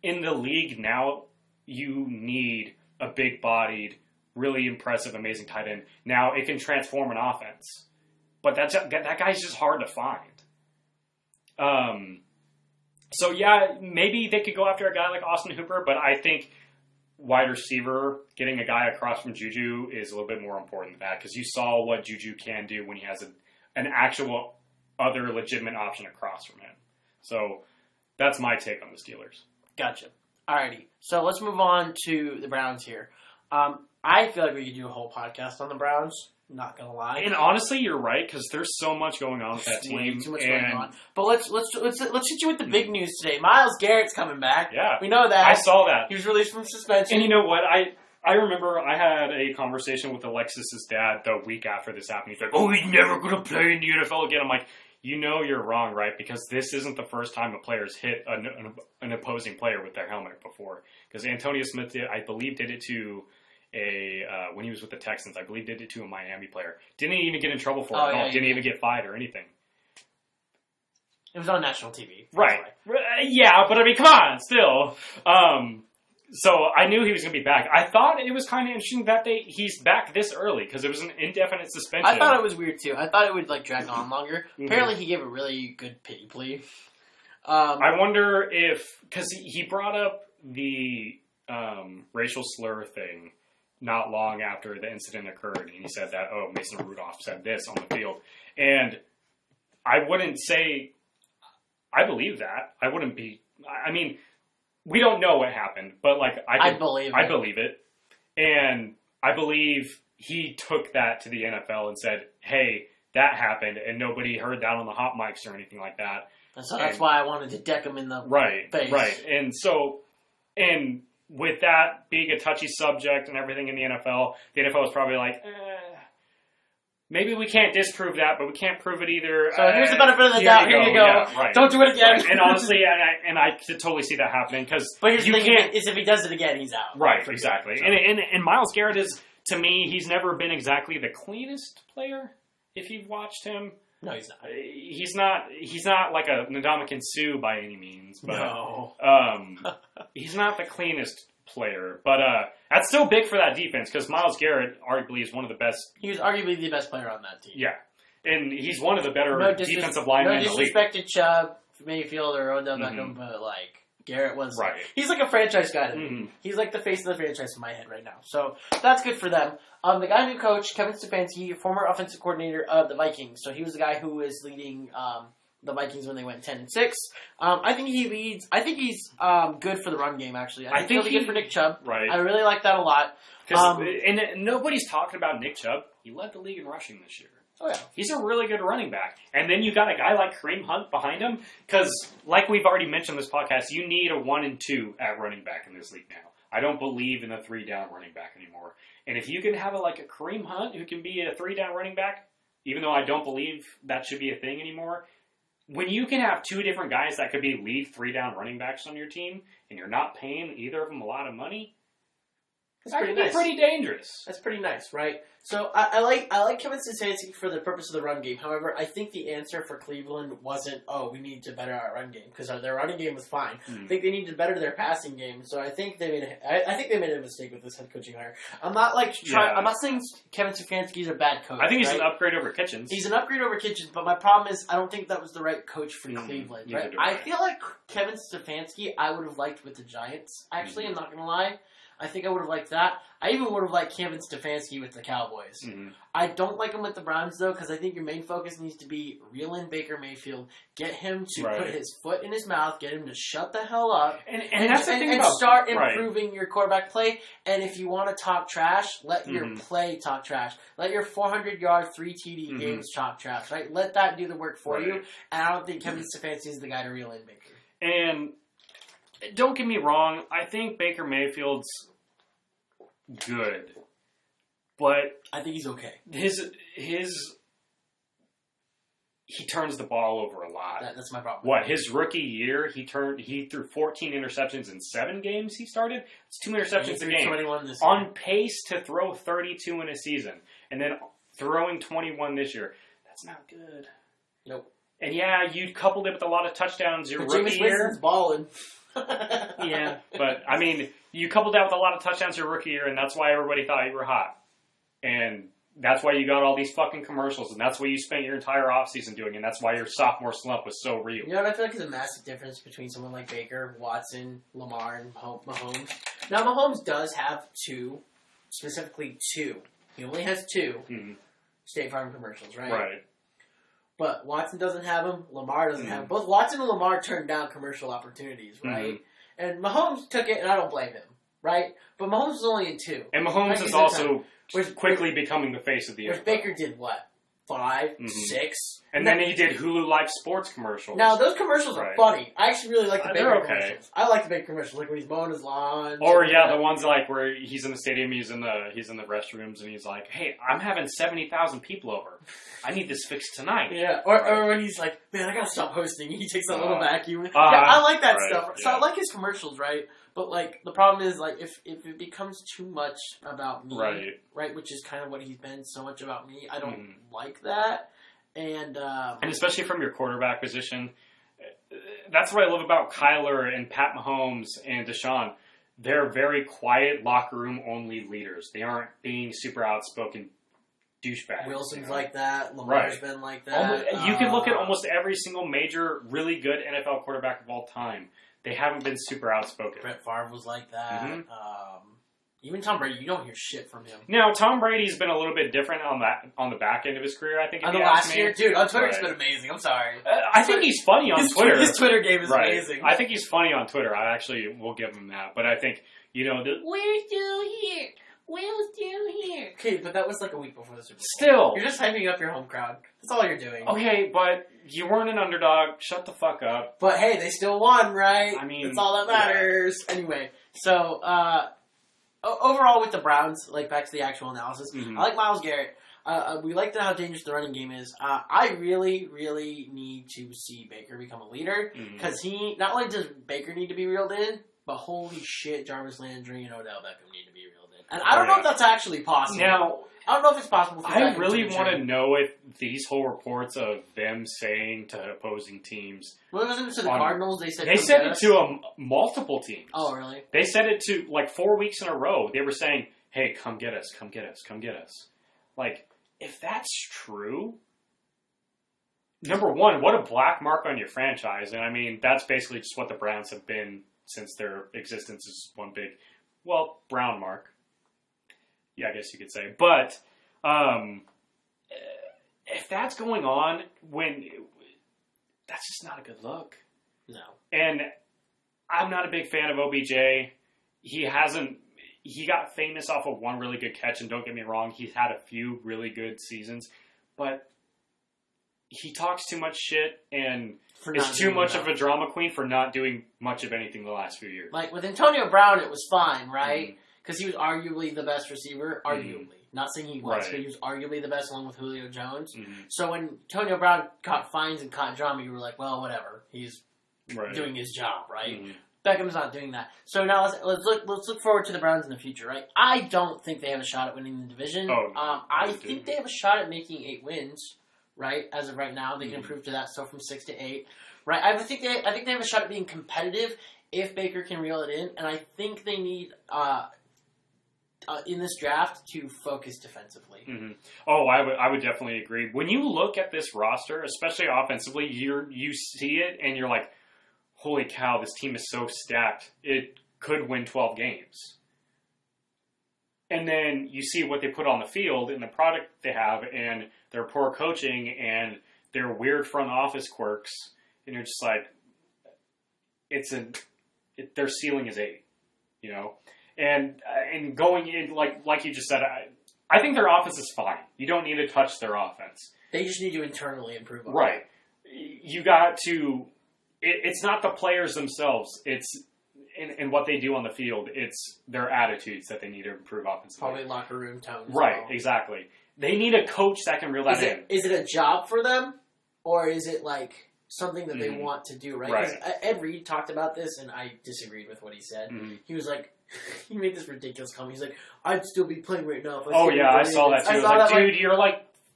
in the league now you need a big-bodied, really impressive, amazing tight end. Now, it can transform an offense. But that guy's just hard to find. So, yeah, maybe they could go after a guy like Austin Hooper, but I think wide receiver, getting a guy across from Juju is a little bit more important than that, because you saw what Juju can do when he has an actual other legitimate option across from him. So that's my take on the Steelers. Gotcha. Alrighty. So let's move on to the Browns here. I feel like we could do a whole podcast on the Browns. Not gonna lie. And honestly, you're right, because there's so much going on with that team. Way too much going on. But let's hit you with the big news today. Myles Garrett's coming back. Yeah, we know that. I saw that. He was released from suspension. And you know what? I remember I had a conversation with Alexis's dad the week after this happened. He's like, "Oh, he's never gonna play in the NFL again." I'm like, you're wrong, right? Because this isn't the first time a player's hit an opposing player with their helmet before. Because Antonio Smith, I believe, did it to when he was with the Texans. I believe did it to a Miami player. Didn't even get in trouble for it at all. Yeah, Didn't even get fined or anything. It was on national TV. Right. Yeah, but I mean, come on, still. So I knew he was going to be back. I thought it was kind of interesting that he's back this early because it was an indefinite suspension. I thought it was weird too. I thought it would drag on longer. Apparently, he gave a really good pity plea. I wonder if because he brought up the racial slur thing not long after the incident occurred, and he said that Mason Rudolph said this on the field, and I wouldn't say I believe that. I wouldn't be. I mean. We don't know what happened, but I believe it, and I believe he took that to the NFL and said, "Hey, that happened," and nobody heard that on the hot mics or anything like that. And so that's why I wanted to deck him in the face. Right, and with that being a touchy subject and everything in the NFL was probably like. Maybe we can't disprove that, but we can't prove it either. So here's the benefit of the doubt. Here you go. Yeah, right. Don't do it again. Right. And honestly, I could totally see that happening because. But here's the thing: if he does it again, he's out. Right. Exactly. So. And Myles Garrett is, to me, he's never been exactly the cleanest player. If you've watched him, no, he's not. He's not like a Ndamukong Suh by any means. But, no. He's not the cleanest player, but that's still big for that defense because Myles Garrett arguably is one of the best. He was arguably the best player on that team. Yeah, and he's one of the better defensive linemen in the league. No disrespect to Chubb, Mayfield, or Odell Beckham, but Garrett was he's like a franchise guy to me. He's like the face of the franchise in my head right now. So that's good for them. The guy who coached Kevin Stefanski, former offensive coordinator of the Vikings. So he was the guy who was leading the Vikings when they went 10-6. I think he leads. I think he's good for the run game. Actually, I think he'll be good for Nick Chubb. Right. I really like that a lot. And nobody's talking about Nick Chubb. He led the league in rushing this year. Oh yeah, he's a really good running back. And then you got a guy like Kareem Hunt behind him because, like we've already mentioned in this podcast, you need a 1 and 2 at running back in this league now. I don't believe in a 3-down running back anymore. And if you can have a Kareem Hunt who can be a 3-down running back, even though I don't believe that should be a thing anymore. When you can have 2 different guys that could be lead 3-down running backs on your team, and you're not paying either of them a lot of money, that could be pretty dangerous. That's pretty nice, right? So I like Kevin Stefanski for the purpose of the run game. However, I think the answer for Cleveland wasn't, we need to better our run game because their running game was fine. I think they needed to better their passing game. So I think they made a mistake with this head coaching hire. I'm not I'm not saying Kevin Stefanski's a bad coach. I think he's an upgrade over Kitchens. He's an upgrade over Kitchens, but my problem is I don't think that was the right coach for Cleveland. Right? I feel like Kevin Stefanski I would have liked with the Giants. Actually, I'm not gonna lie. I think I would have liked that. I even would have liked Kevin Stefanski with the Cowboys. I don't like him with the Browns, though, because I think your main focus needs to be reel in Baker Mayfield, get him to put his foot in his mouth, get him to shut the hell up, and that's the thing about start improving your quarterback play. And if you want to talk trash, let your play talk trash. Let your 400-yard, 3 TD games talk trash, right? Let that do the work for you. And I don't think Kevin Stefanski is the guy to reel in Baker. And don't get me wrong, I think Baker Mayfield's good, but I think he's okay. He turns the ball over a lot. That's my problem. What, his rookie year, he threw 14 interceptions in 7 games he started? It's 2 interceptions a game. 21 this year. On pace to throw 32 in a season. And then throwing 21 this year. That's not good. Nope. And yeah, you coupled it with a lot of touchdowns your rookie year. Winston's balling. Yeah, but I mean, you coupled that with a lot of touchdowns your rookie year, and that's why everybody thought you were hot. And that's why you got all these fucking commercials, and that's what you spent your entire offseason doing, and that's why your sophomore slump was so real. You know what I feel like is a massive difference between someone like Baker, Watson, Lamar, and Mahomes? Now, Mahomes does have 2, specifically 2. He only has 2 State Farm commercials, right? Right. But Watson doesn't have them. Lamar doesn't have them. Both Watson and Lamar turned down commercial opportunities, right? And Mahomes took it, and I don't blame him, right? But Mahomes was only in 2. And Mahomes is also quickly becoming the face of the NFL. Baker did what? 5, 6? And then he did Hulu Live Sports commercials. Now, those commercials are funny. I actually really like the Baker commercials. I like the Baker commercials, like when he's mowing his lawn. Or, the ones where he's in the stadium, he's in the restrooms, and he's like, hey, I'm having 70,000 people over. I need this fixed tonight. Yeah, or when he's like, man, I gotta stop hosting. He takes that little vacuum. I like that stuff. So I like his commercials, right? But, like, the problem is, like, if it becomes too much about me, right, which is kind of what he's been, so much about me, I don't like that. And especially from your quarterback position, that's what I love about Kyler and Pat Mahomes and Deshaun. They're very quiet, locker room only leaders. They aren't being super outspoken douchebags. Wilson's like that. Lamar's been like that. You can look at almost every single major, really good NFL quarterback of all time. They haven't been super outspoken. Brett Favre was like that. Even Tom Brady, you don't hear shit from him. Now, Tom Brady's been a little bit different on the back end of his career, I think. On the last year? Dude, on Twitter, it's been amazing. I'm sorry. I think he's funny on Twitter. His Twitter game is amazing. I think he's funny on Twitter. I actually will give him that. But I think, we're still here. We're still here. Okay, but that was like a week before the Super Bowl. Still. You're just hyping up your home crowd. That's all you're doing. Okay, but you weren't an underdog. Shut the fuck up. But hey, they still won, right? I mean, that's all that matters. Yeah. Anyway, so overall with the Browns, like back to the actual analysis, I like Myles Garrett. We like how dangerous the running game is. I really, really need to see Baker become a leader because he not only does Baker need to be reeled in, but holy shit, Jarvis Landry and Odell Beckham need to be reeled in. And I don't know if that's actually possible. Now, I don't know if it's possible. I really want to know if these whole reports of them saying to opposing teams. Well, it wasn't to the Cardinals. They said it to multiple teams. Oh, really? They said it to like 4 weeks in a row. They were saying, "Hey, come get us, come get us, come get us." Like, if that's true, number one, what a black mark on your franchise. And I mean, that's basically just what the Browns have been since their existence is one big, brown mark. Yeah, I guess you could say. But if that's going on, that's just not a good look. No. And I'm not a big fan of OBJ. He got famous off of one really good catch, and don't get me wrong, he's had a few really good seasons. But he talks too much shit and is too much of a drama queen for not doing much of anything the last few years. Like, with Antonio Brown, it was fine, right? Because he was arguably the best receiver. Arguably. Not saying he was, but he was arguably the best along with Julio Jones. So when Antonio Brown caught fines and caught drama, you were like, well, whatever. He's doing his job, right? Beckham's not doing that. So now let's look forward to the Browns in the future, right? I don't think they have a shot at winning the division. I think they have a shot at making 8 wins, right? As of right now, they can improve to that. So from 6 to 8, right? I think they have a shot at being competitive if Baker can reel it in, and I think they need in this draft to focus defensively. Oh, I would definitely agree. When you look at this roster, especially offensively, you see it and you're like, holy cow, this team is so stacked. It could win 12 games. And then you see what they put on the field and the product they have and their poor coaching and their weird front office quirks. And you're just like, their ceiling is 8, you know? And going in, like you just said, I think their offense is fine. You don't need to touch their offense. They just need to internally improve on it. You got to... It's not the players themselves. It's in what they do on the field. It's their attitudes that they need to improve offensively. Probably locker room tone. Right, exactly. They need a coach that can reel that in. Is it a job for them? Or is it like something that they want to do, right? Because Ed Reed talked about this, and I disagreed with what he said. He was like, he made this ridiculous comment. He's like, I'd still be playing right now. I saw that too. I was like, dude,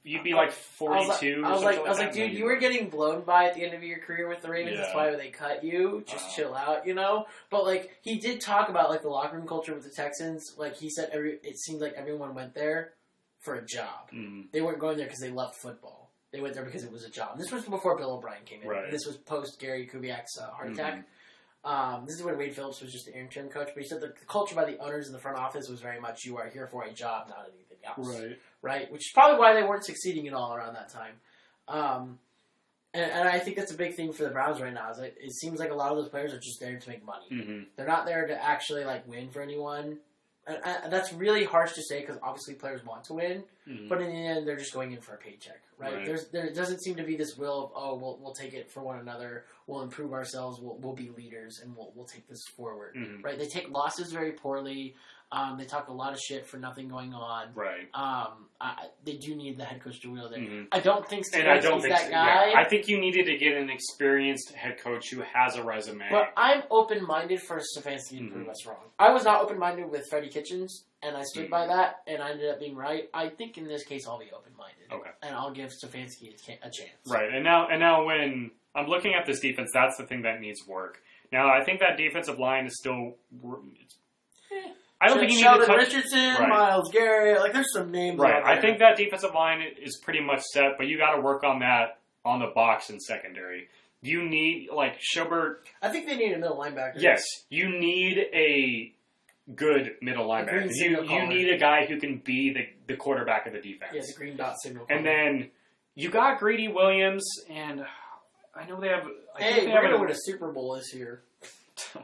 you'd be like 42 I was like, dude, you were getting blown by at the end of your career with the Ravens. That's why they cut you. Just chill out, you know? But, like, he did talk about, like, the locker room culture with the Texans. Like, he said it seemed like everyone went there for a job. They weren't going there because they loved football. They went there because it was a job. This was before Bill O'Brien came in. Right. This was post Gary Kubiak's heart attack. This is when Wade Phillips was just the interim coach. But he said the culture by the owners in the front office was very much, you are here for a job, not anything else. Right? Which is probably why they weren't succeeding at all around that time. And I think that's a big thing for the Browns right now. Is it seems like a lot of those players are just there to make money. They're not there to actually like win for anyone. And that's really harsh to say because obviously players want to win, but in the end they're just going in for a paycheck, right? There doesn't seem to be this will of we'll take it for one another, we'll improve ourselves, we'll be leaders, and we'll take this forward, right? They take losses very poorly. They talk a lot of shit for nothing going on. Right. They do need the head coach to wheel there. Mm-hmm. I don't think Stefanski's that guy. Yeah. I think you needed to get an experienced head coach who has a resume. But I'm open-minded for Stefanski to prove us wrong. I was not open-minded with Freddie Kitchens, and I stood by that, and I ended up being right. I think in this case I'll be open-minded. Okay. And I'll give Stefanski a chance. Right. And now when I'm looking at this defense, that's the thing that needs work. Now, I think that defensive line is still... I don't think you need Sheldon to touch... Richardson, right. Miles Garrett, there's some names right. out there. I think that defensive line is pretty much set, but you got to work on that on the box and secondary. You need, Schobert... I think they need a middle linebacker. Yes. You need a good middle linebacker. You need a guy who can be the quarterback of the defense. Yeah, the green dot signal. And then you got Greedy Williams, and I know they have... Hey, we're going to win a Super Bowl this year.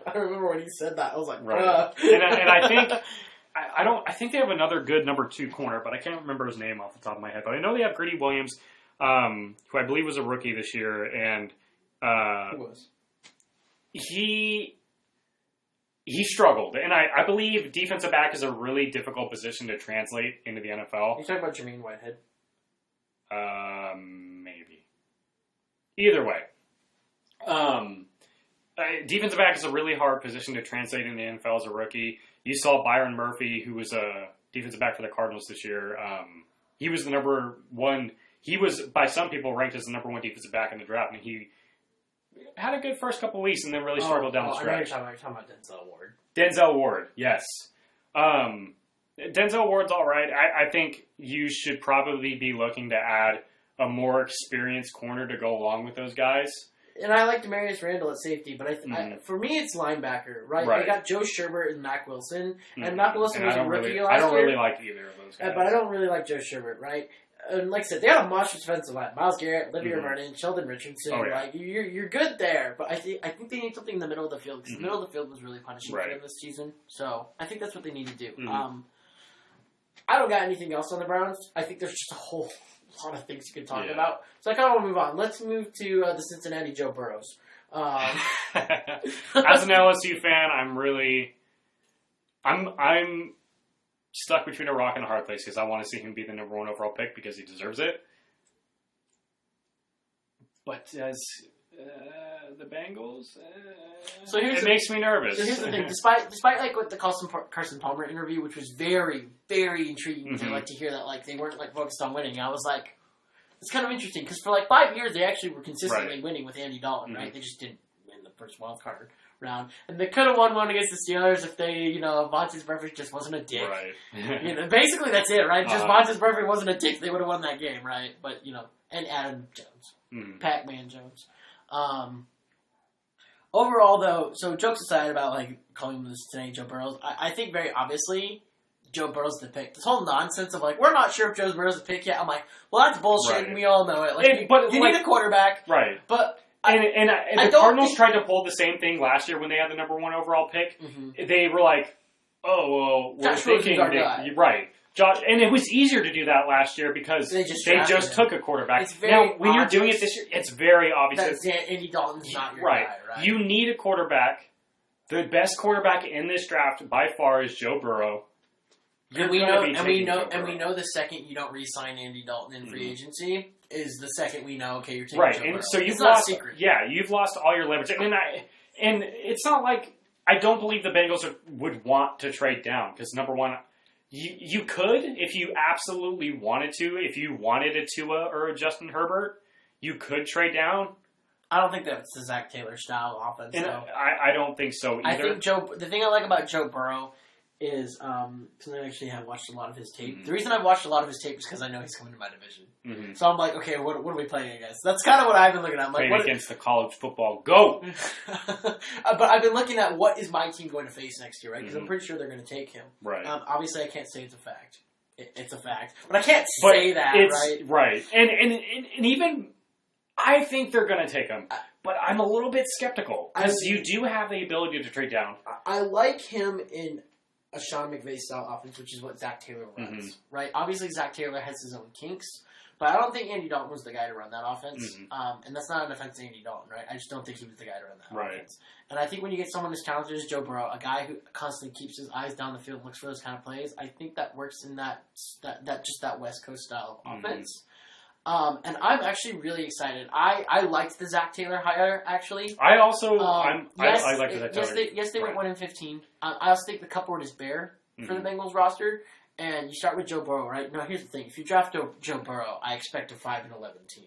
I remember when he said that. I was like, right. And I think I think they have another good number 2 corner, but I can't remember his name off the top of my head. But I know they have Greedy Williams, who I believe was a rookie this year, and who was? He struggled, and I believe defensive back is a really difficult position to translate into the NFL. You talking about Jermaine Whitehead? Maybe. Either way. Defensive back is a really hard position to translate in the NFL as a rookie. You saw Byron Murphy, who was a defensive back for the Cardinals this year. He was the number 1. He was, by some people, ranked as the number 1 defensive back in the draft, and he had a good first couple weeks and then really struggled down the stretch. I know you're talking about Denzel Ward. Denzel Ward, yes. Denzel Ward's all right. I think you should probably be looking to add a more experienced corner to go along with those guys. And I like Demarius Randall at safety, but for me, it's linebacker, right? They got Joe Sherbert and Mac Wilson, and Mac Wilson was a rookie last year. I don't really like either of those guys. But I don't really like Joe Sherbert, right? And like I said, they got a monstrous defensive line. Miles Garrett, Olivia Vernon, Sheldon Richardson. Oh, yeah. You're good there, but I think they need something in the middle of the field, because the middle of the field was really punishing for them this season. So I think that's what they need to do. I don't got anything else on the Browns. I think there's just a whole lot of things you can talk about. So I kind of want to move on. Let's move to the Cincinnati Joe Burrows. As an LSU fan, I'm stuck between a rock and a hard place because I want to see him be the number 1 overall pick because he deserves it. But as the Bengals, it makes me nervous. So here's the thing: despite with the Carson Palmer interview, which was very, very intriguing to hear that they weren't focused on winning, I was like, it's kind of interesting because for 5 years they actually were consistently winning with Andy Dalton, right? They just didn't win the first wild card round, and they could have won one against the Steelers if Vontaze Burfict just wasn't a dick. Right. Basically that's it, right? Just Vontaze Burfict wasn't a dick, they would have won that game, right? But and Adam Jones, Pac-Man Jones. Overall, though, so jokes aside about calling him the Cincinnati Joe Burrows, I think very obviously Joe Burrow's the pick. This whole nonsense of we're not sure if Joe Burrow's the pick yet. I'm like, well, that's bullshit, and we all know it. You need a quarterback, right? But the Cardinals tried to pull the same thing last year when they had the number 1 overall pick. They were like, oh, well, we're thinking right. Josh, and it was easier to do that last year because they just took a quarterback. Now, when you're doing it this year, it's very obvious that Andy Dalton's not your guy, right? You need a quarterback. The best quarterback in this draft by far is Joe Burrow. And we know the second you don't re-sign Andy Dalton in free agency is the second we know. Okay, you're taking Joe Burrow. So you've lost. Not a secret. Yeah, you've lost all your leverage, and it's not like I don't believe the Bengals would want to trade down because number 1. You could, if you absolutely wanted to, if you wanted a Tua or a Justin Herbert, you could trade down. I don't think that's the Zach Taylor style offense, and I don't think so either. I think the thing I like about Joe Burrow is, because I actually have watched a lot of his tape. The reason I've watched a lot of his tape is because I know he's coming to my division. So I'm like, okay, what are we playing against? That's kind of what I've been looking at. I'm playing against the college football GOAT. But I've been looking at what is my team going to face next year, right? Because I'm pretty sure they're going to take him. Right. Obviously, I can't say it's a fact. It's a fact. But I can't say that, right? Right. And even, I think they're going to take him. But I'm a little bit skeptical. Because you do have the ability to trade down. I like him in a Sean McVay style offense, which is what Zach Taylor runs, right? Obviously, Zach Taylor has his own kinks, But I don't think Andy Dalton was the guy to run that offense. And that's not an offense to Andy Dalton, right? I just don't think he was the guy to run that offense. And I think when you get someone as talented as Joe Burrow, a guy who constantly keeps his eyes down the field and looks for those kind of plays, I think that works in that West Coast style offense. And I'm actually really excited. I liked the Zach Taylor hire, actually. I also I like the Zach Taylor. Yes, they went 1-15. I also think the cupboard is bare for the Bengals roster. And you start with Joe Burrow, right? Now, here's the thing. If you draft Joe Burrow, I expect a 5-11 team.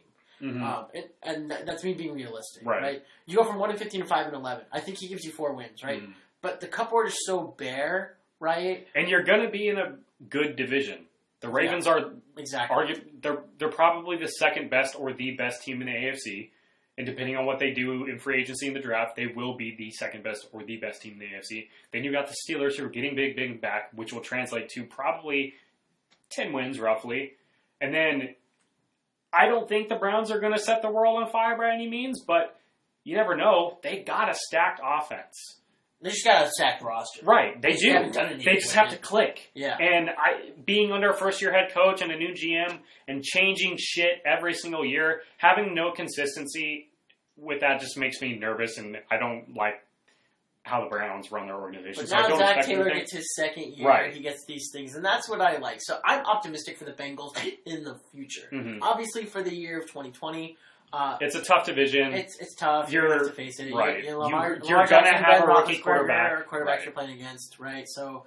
And that's me being realistic, right? You go from 1-15 to 5-11. I think he gives you 4 wins, right? But the cupboard is so bare, right? And you're going to be in a good division. The Ravens are they're probably the second best or the best team in the AFC. And depending on what they do in free agency in the draft, they will be the second best or the best team in the AFC. Then you got the Steelers who are getting big back, which will translate to probably 10 wins roughly. And then I don't think the Browns are going to set the world on fire by any means, but you never know. They got a stacked offense. They just got a stacked roster. Right, they do. They just have to click. Yeah. And being under a first-year head coach and a new GM and changing shit every single year, having no consistency with that just makes me nervous, and I don't like how the Browns run their organization. But now Zach Taylor gets his second year, he gets these things, and that's what I like. So I'm optimistic for the Bengals in the future. Obviously, for the year of 2020... it's a tough division. It's tough. You have to face it. Right. You're going to have a rookie quarterback. Quarterbacks you're playing against, right? So,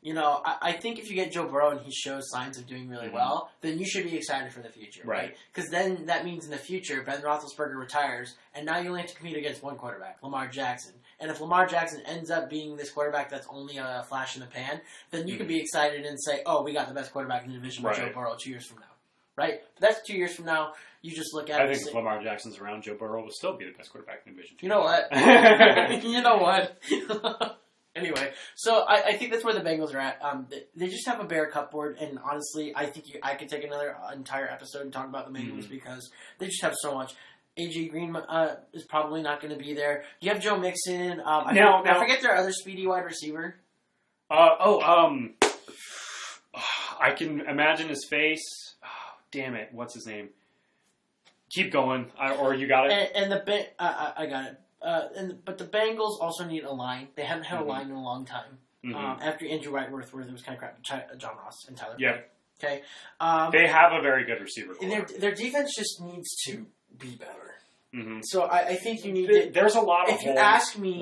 I think if you get Joe Burrow and he shows signs of doing really well, then you should be excited for the future, right? Because then that means in the future, Ben Roethlisberger retires, and now you only have to compete against one quarterback, Lamar Jackson. And if Lamar Jackson ends up being this quarterback that's only a flash in the pan, then you can be excited and say, oh, we got the best quarterback in the division with Joe Burrow 2 years from now. Right? But that's 2 years from now. You just look at it. I think if Lamar Jackson's around, Joe Burrow will still be the best quarterback in the division. You know what? You know what? Anyway, so I think that's where the Bengals are at. They just have a bare cupboard, and honestly, I think I could take another entire episode and talk about the Bengals because they just have so much. AJ Green is probably not going to be there. You have Joe Mixon. I forget their other speedy wide receiver. I can imagine his face. Damn it! What's his name? Keep going, or you got it. I got it. But the Bengals also need a line. They haven't had a line in a long time. After Andrew Whiteworth, where it was kind of crap. John Ross and Tyler. Yeah. Okay. They have a very good receiver core. Their defense just needs to be better. So I think you need. There's a lot of. If you ask me,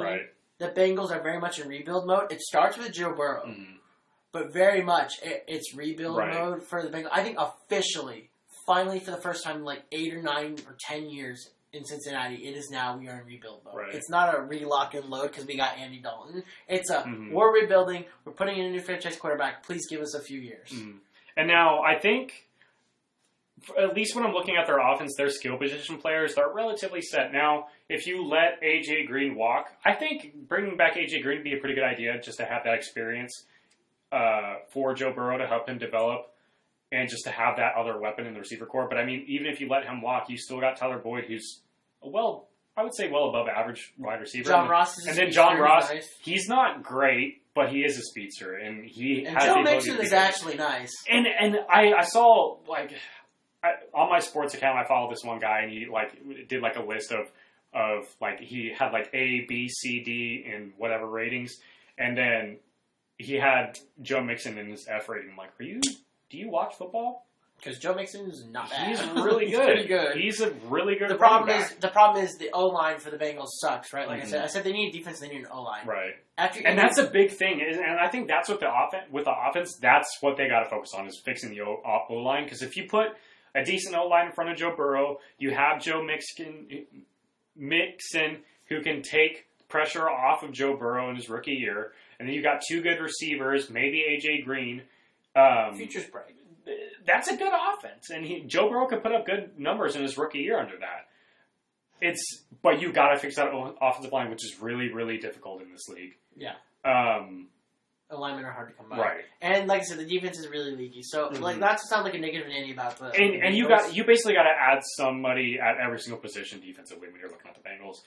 the Bengals are very much in rebuild mode. It starts with Joe Burrow. But very much, it's rebuild mode for the Bengals. I think officially, finally, for the first time in like 8 or 9 or 10 years in Cincinnati, it is now we are in rebuild mode. It's not a relock and load because we got Andy Dalton. It's we're rebuilding. We're putting in a new franchise quarterback. Please give us a few years. And now I think, at least when I'm looking at their offense, their skill position players, they're relatively set. Now, if you let AJ Green walk, I think bringing back AJ Green would be a pretty good idea just to have that experience. For Joe Burrow to help him develop and just to have that other weapon in the receiver core. But, I mean, even if you let him walk, you still got Tyler Boyd, who's, I would say well above average wide receiver. John Ross is a speedster. And then John Ross, he's not great, but he is a speedster. And he has Joe the ability Mixon is actually nice. And I saw, on my sports account, I followed this one guy, and he, did, a list of he had, A, B, C, D, and whatever ratings. And then he had Joe Mixon in his F rating. I'm like, do you watch football? Because Joe Mixon is not bad. He's really good. Pretty good. He's a really good the problem is the O-line for the Bengals sucks, right? Like I said they need a defense, they need an O-line. Right. And that's a big thing. And I think that's what with the offense, that's what they got to focus on is fixing the O-line. Because if you put a decent O-line in front of Joe Burrow, you have Joe Mixon who can take pressure off of Joe Burrow in his rookie year. And then you got 2 good receivers, maybe AJ Green. Future's bright. That's a good offense, and Joe Burrow could put up good numbers in his rookie year under that. But you got to fix that offensive line, which is really, really difficult in this league. Yeah. Alignment are hard to come by. Right. And like I said, the defense is really leaky. So not to sound like a negative Nanny about the and you basically got to add somebody at every single position defensively when you're looking at the Bengals.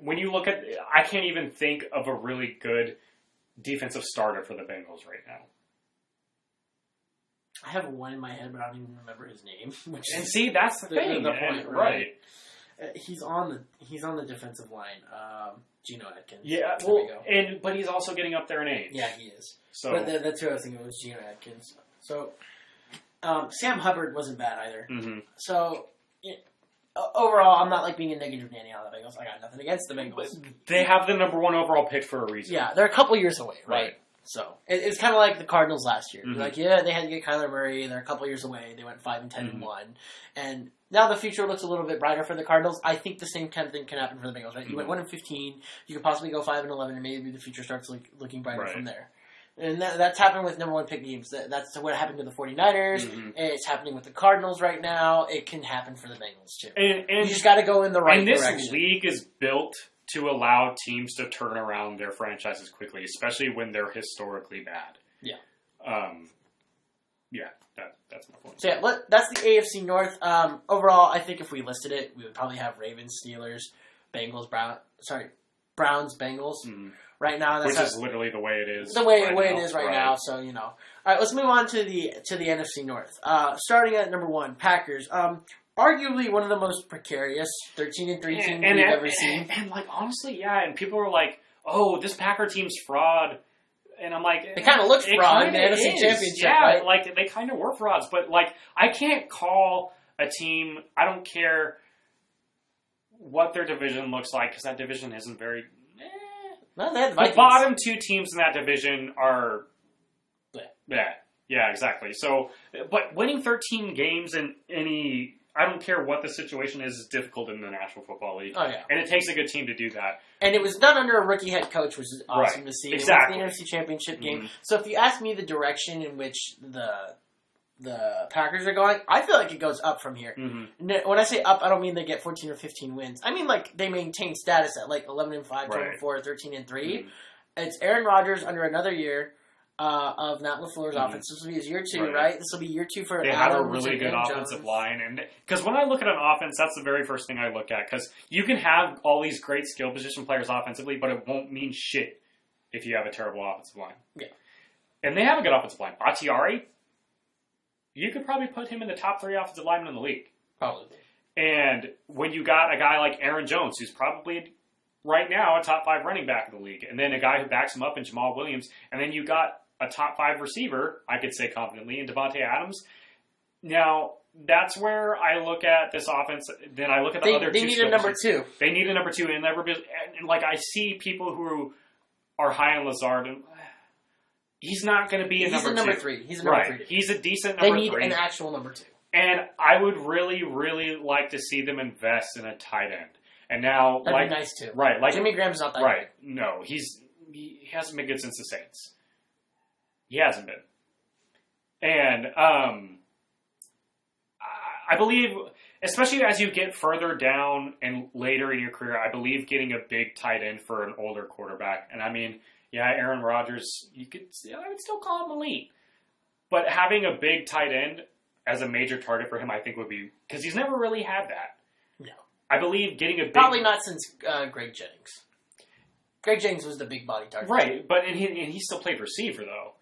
When you look at, I can't even think of a really good defensive starter for the Bengals right now. I have one in my head, but I don't even remember his name. And see, that's the thing. The point, right? He's on the defensive line. Geno Atkins. Yeah, but he's also getting up there in age. Yeah, he is. So but that's who I was thinking. Was Geno Atkins. So Sam Hubbard wasn't bad either. Mm-hmm. So overall, I'm not like being a negative Nanny on the Bengals. I got nothing against the Bengals. They have the number 1 overall pick for a reason. Yeah, they're a couple years away, right? So it's kind of like the Cardinals last year. Mm-hmm. Like, yeah, they had to get Kyler Murray. They're a couple years away. They went 5-10-1, and now the future looks a little bit brighter for the Cardinals. I think the same kind of thing can happen for the Bengals. Right? You went 1-15. You could possibly go 5-11, and maybe the future starts looking brighter from there. And that's happened with number 1 pick teams. That's what happened to the 49ers. Mm-hmm. It's happening with the Cardinals right now. It can happen for the Bengals too. And you just got to go in the right direction. And this league is built to allow teams to turn around their franchises quickly, especially when they're historically bad. Yeah. That's my point. So yeah, that's the AFC North. Overall, I think if we listed it, we would probably have Ravens, Steelers, Bengals, Browns, Bengals. Mm-hmm. Right now, which is literally the way it is. The way it is right now. So All right, let's move on to the NFC North. Starting at number 1, Packers. Arguably one of the most precarious 13-3 teams we've ever seen. And honestly, yeah. And people are like, "Oh, this Packer team's fraud." And I'm like, it kind of looks fraud in the NFC Championship, yeah, right? They kind of were frauds. But I can't call a team. I don't care what their division looks like because that division isn't very. No, they had the bottom 2 teams in that division are. Yeah, exactly. So, but winning 13 games in any. I don't care what the situation is difficult in the National Football League. Oh, yeah. And it takes a good team to do that. And it was done under a rookie head coach, which is awesome to see. Exactly. It was the NFC Championship game. So if you ask me the direction in which the Packers are going, I feel like it goes up from here. Mm-hmm. When I say up, I don't mean they get 14 or 15 wins. I mean they maintain status at 11-5, 12-4, 13-3. Mm-hmm. It's Aaron Rodgers under another year. Of Matt LaFleur's offense. This will be his year 2, right? This will be year 2 for They Adams have a really good offensive line. And because when I look at an offense, that's the very first thing I look at. Because you can have all these great skill position players offensively, but it won't mean shit if you have a terrible offensive line. Yeah. And they have a good offensive line. Bakhtiari, you could probably put him in the top 3 offensive linemen in the league. Probably. And when you got a guy like Aaron Jones, who's probably right now a top 5 running back in the league, and then a guy who backs him up in Jamal Williams, and then you got a top 5 receiver, I could say confidently, in Devontae Adams. Now, that's where I look at this offense. Then I look at the other 2. They need a number 2. They need a number 2. And I see people who are high on Lazard, and he's not going to be a number 2. He's a number 3. He's a number 3. He's a decent number 3. They need an actual number 2. And I would really, really like to see them invest in a tight end. And now, that'd be nice too. Right. Jimmy Graham's not that good. No, he hasn't been good since the Saints. He hasn't been. And I believe, especially as you get further down and later in your career, I believe getting a big tight end for an older quarterback. And I mean, yeah, Aaron Rodgers, I would still call him elite. But having a big tight end as a major target for him, I think would be, because he's never really had that. No. I believe getting a big... Probably not since Greg Jennings. Greg Jennings was the big body target. Right, but and he still played receiver, though.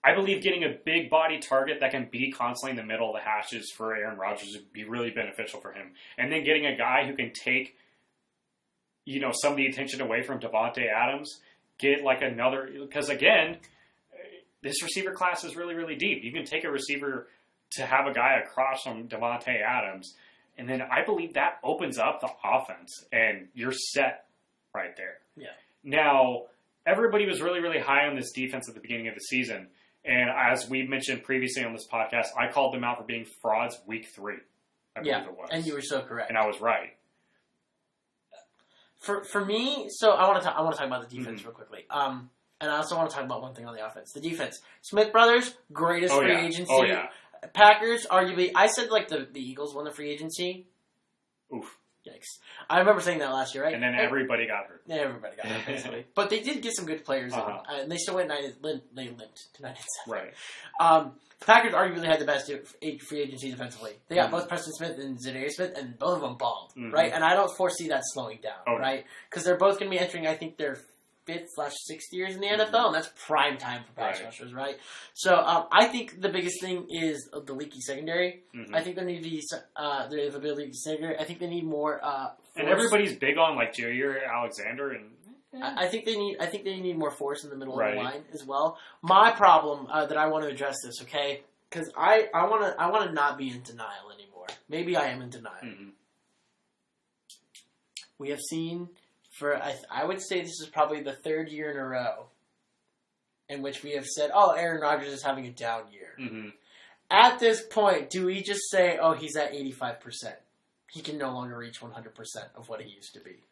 I believe getting a big body target that can be constantly in the middle of the hashes for Aaron Rodgers would be really beneficial for him. And then getting a guy who can take, some of the attention away from Devontae Adams, get another, because again, this receiver class is really, really deep. You can take a receiver to have a guy across from Devontae Adams, and then I believe that opens up the offense, and you're set right there. Yeah. Now, everybody was really, really high on this defense at the beginning of the season. And as we mentioned previously on this podcast, I called them out for being frauds week 3. I believe it was. And you were so correct. And I was right. For me, so I want to talk about the defense real quickly. And I also want to talk about one thing on the offense. The defense. Smith Brothers, greatest free agency. Oh, yeah. Packers, arguably, I said the Eagles won the free agency. Oof. Yikes. I remember saying that last year, right? And then everybody got hurt. Everybody got hurt, basically. But they did get some good players in. And they still went they limped to 9-7. Right. The Packers arguably had the best free agency defensively. They got both Preston Smith and Zadarius Smith, and both of them balled, right? And I don't foresee that slowing down, right? Because they're both going to be entering, I think, their 5th/6th years in the NFL, and that's prime time for pass rushers, right? So I think the biggest thing is the leaky secondary. Mm-hmm. I think they need to be their ability to secondary. I think they need more. And everybody's big on like Jair Alexander, and I think they need more force in the middle of the line as well. My problem that I want to address this, okay? Because I want to not be in denial anymore. Maybe I am in denial. Mm-hmm. We have seen I would say this is probably the 3rd year in a row in which we have said, "Oh, Aaron Rodgers is having a down year." Mm-hmm. At this point, do we just say, "Oh, he's at 85%. He can no longer reach 100% of what he used to be"?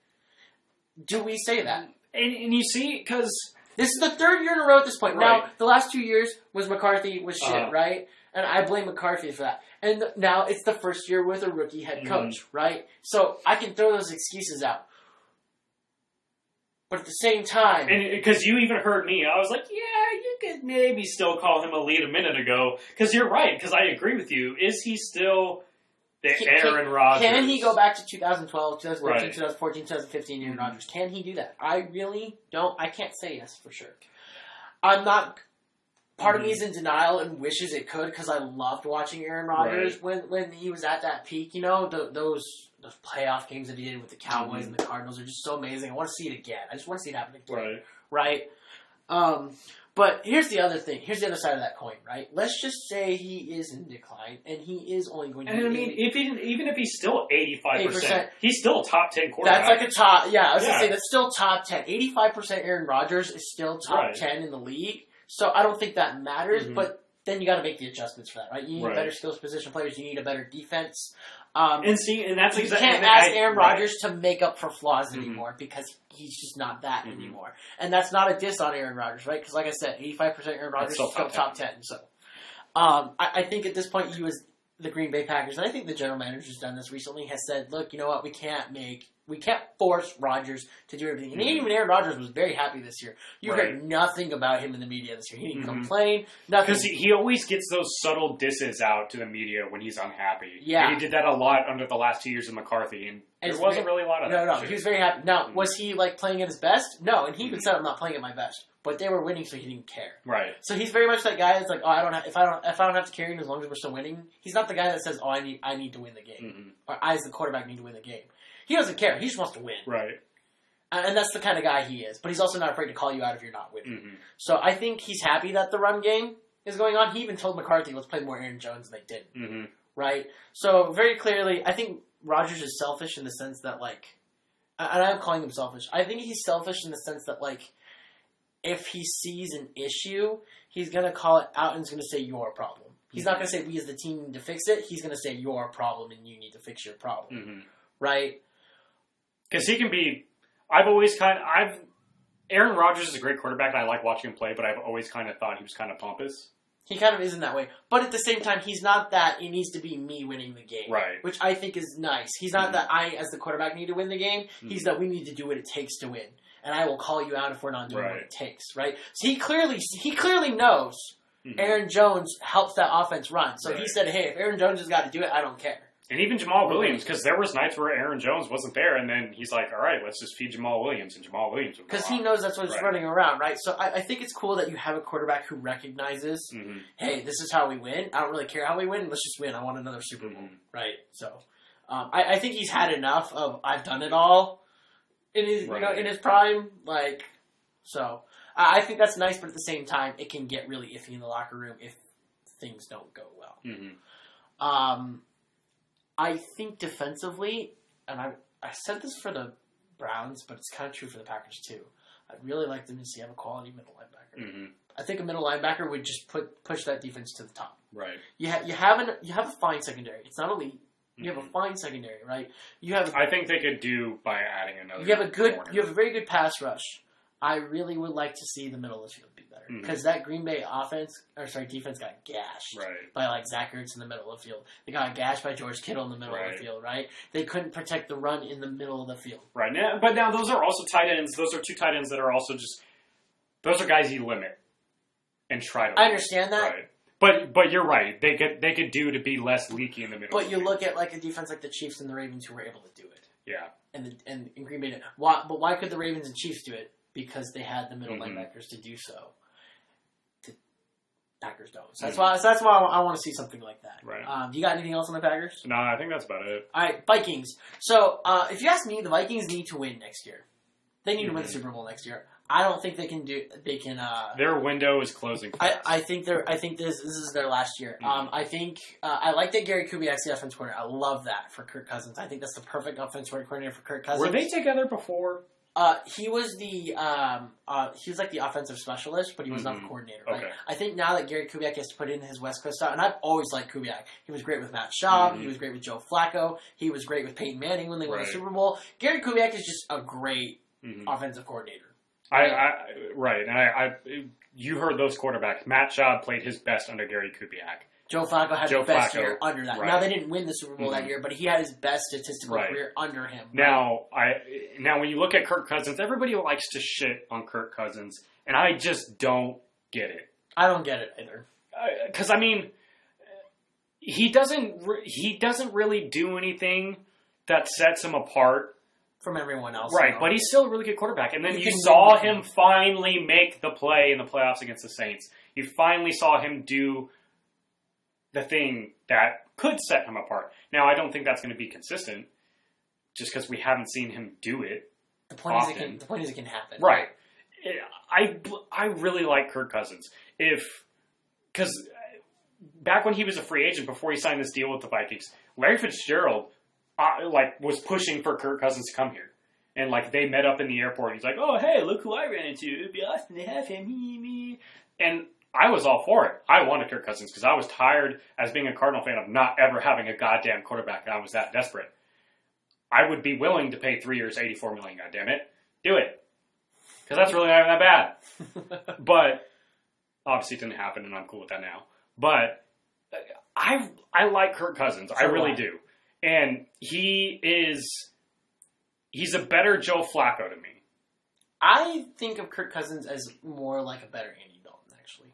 Do we say that? And you see, because this is the 3rd year in a row at this point. Right. Now, the last 2 years was McCarthy was shit, right? And I blame McCarthy for that. And now it's the 1st year with a rookie head coach, right? So I can throw those excuses out. But at the same time... And because you even heard me, I was like, yeah, you could maybe still call him elite a minute ago. Because you're right, because I agree with you. Is he still the Aaron Rodgers? Can he go back to 2012, 2013, Right. 2014, 2015 Aaron Rodgers? Can he do that? I really don't. I can't say yes for sure. I'm not... Part of me is in denial and wishes it could because I loved watching Aaron Rodgers when he was at that peak. You know, those playoff games that he did with the Cowboys and the Cardinals are just so amazing. I want to see it again. I just want to see it happen again. Right? But here's the other thing. Here's the other side of that coin, right? Let's just say he is in decline and he is only going to be... And I mean, even if he's still 85%, he's still a top 10 quarterback. That's like a top... Yeah, I was going to say, that's still top 10. 85% Aaron Rodgers is still top 10 in the league. So I don't think that matters, but then you got to make the adjustments for that, right? You need better skills position players. You need a better defense. And that's you can't ask Aaron Rodgers to make up for flaws anymore because he's just not that anymore. And that's not a diss on Aaron Rodgers, right? Because like I said, 85% Aaron Rodgers is still top 10. So I think at this point, you as the Green Bay Packers, and I think the general manager's done this recently, has said, look, you know what? We can't force Rodgers to do everything. And even Aaron Rodgers was very happy this year. You heard nothing about him in the media this year. He didn't complain. Nothing. Because he always gets those subtle disses out to the media when he's unhappy. Yeah. And he did that a lot under the last 2 years of McCarthy, and there wasn't really a lot of that. No, he was very happy. Now, was he like playing at his best? No, and he even said, I'm not playing at my best. But they were winning, so he didn't care. Right. So he's very much that guy that's like, oh, if I don't have to carry him as long as we're still winning. He's not the guy that says, oh, I need to win the game, or I as the quarterback need to win the game. He doesn't care. He just wants to win. Right. And that's the kind of guy he is. But he's also not afraid to call you out if you're not winning. So I think he's happy that the run game is going on. He even told McCarthy, let's play more Aaron Jones, and they didn't. Right. So very clearly, I think Rodgers is selfish in the sense that, like, and I'm calling him selfish. I think he's selfish in the sense that, like, if he sees an issue, he's going to call it out and he's going to say, your problem. He's not going to say, we as the team need to fix it. He's going to say, your problem, and you need to fix your problem. Right? Because he can be... Aaron Rodgers is a great quarterback, and I like watching him play, but I've always kind of thought he was kind of pompous. He kind of is in that way. But at the same time, he's not that it needs to be me winning the game. Right. Which I think is nice. He's not that I, as the quarterback, need to win the game. He's that we need to do what it takes to win. And I will call you out if we're not doing what it takes, right? So he clearly knows Aaron Jones helps that offense run. So he said, hey, if Aaron Jones has got to do it, I don't care. And even Jamal Williams, because there was nights where Aaron Jones wasn't there, and then he's like, all right, let's just feed Jamal Williams, and Jamal Williams would go because he knows that's what's running around, right? So I think it's cool that you have a quarterback who recognizes, hey, this is how we win. I don't really care how we win. Let's just win. I want another Super Bowl, right? So I think he's had enough of I've done it all in his in his prime, like so. I think that's nice, but at the same time, it can get really iffy in the locker room if things don't go well. I think defensively, and I said this for the Browns, but it's kind of true for the Packers too. I'd really like them to see have a quality middle linebacker. I think a middle linebacker would just push that defense to the top. Right. You have a fine secondary. It's not elite. You have a fine secondary, right? I think they could do by adding another. You have a very good pass rush. I really would like to see the middle of the field be better because that Green Bay defense got gashed by like Zach Ertz in the middle of the field. They got gashed by George Kittle in the middle of the field, right? They couldn't protect the run in the middle of the field, right? Now, but now those are also tight ends. Those are two tight ends that are also just those are guys you limit and try to. I understand that, but you're right. They could do to be less leaky in the middle. But you look at like a defense like the Chiefs and the Ravens who were able to do it. Yeah, and Green Bay did. Why could the Ravens and Chiefs do it? because they had the middle linebackers to do so. The Packers don't. So that's why I want to see something like that. Right. You got anything else on the Packers? No, I think that's about it. All right, Vikings. So if you ask me, the Vikings need to win next year. They need to win the Super Bowl next year. I don't think they can do. They can. Their window is closing. I think this is their last year. I think I like that Gary Kubiak's the offensive coordinator. I love that for Kirk Cousins. I think that's the perfect offensive coordinator for Kirk Cousins. Were they together before? He was like the offensive specialist, but he was not the coordinator. Right? Okay. I think now that Gary Kubiak has to put in his West Coast style, and I've always liked Kubiak. He was great with Matt Schaub. He was great with Joe Flacco. He was great with Peyton Manning when they won the Super Bowl. Gary Kubiak is just a great offensive coordinator. You heard those quarterbacks. Matt Schaub played his best under Gary Kubiak. Joe Flacco had the best year under that. Right. Now, they didn't win the Super Bowl that year, but he had his best statistical career under him. Now, when you look at Kirk Cousins, everybody likes to shit on Kirk Cousins, and I just don't get it. I don't get it either. Because, he doesn't really do anything that sets him apart from everyone else. Right, but he's still a really good quarterback. And then you saw him finally make the play in the playoffs against the Saints. You finally saw him do the thing that could set him apart. Now, I don't think that's going to be consistent, just because we haven't seen him do it. The point is it can happen. Right. I really like Kirk Cousins. Because back when he was a free agent, before he signed this deal with the Vikings, Larry Fitzgerald was pushing for Kirk Cousins to come here. And, they met up in the airport. He's like, oh, hey, look who I ran into. It'd be awesome to have him. Me. And I was all for it. I wanted Kirk Cousins because I was tired, as being a Cardinal fan, of not ever having a goddamn quarterback. I was that desperate. I would be willing to pay 3 years, $84 million, goddammit. Do it. Because that's really not that bad. But, obviously it didn't happen, and I'm cool with that now. But, I like Kirk Cousins. I really do. And he's a better Joe Flacco to me. I think of Kirk Cousins as more like a better Andy Dalton, actually.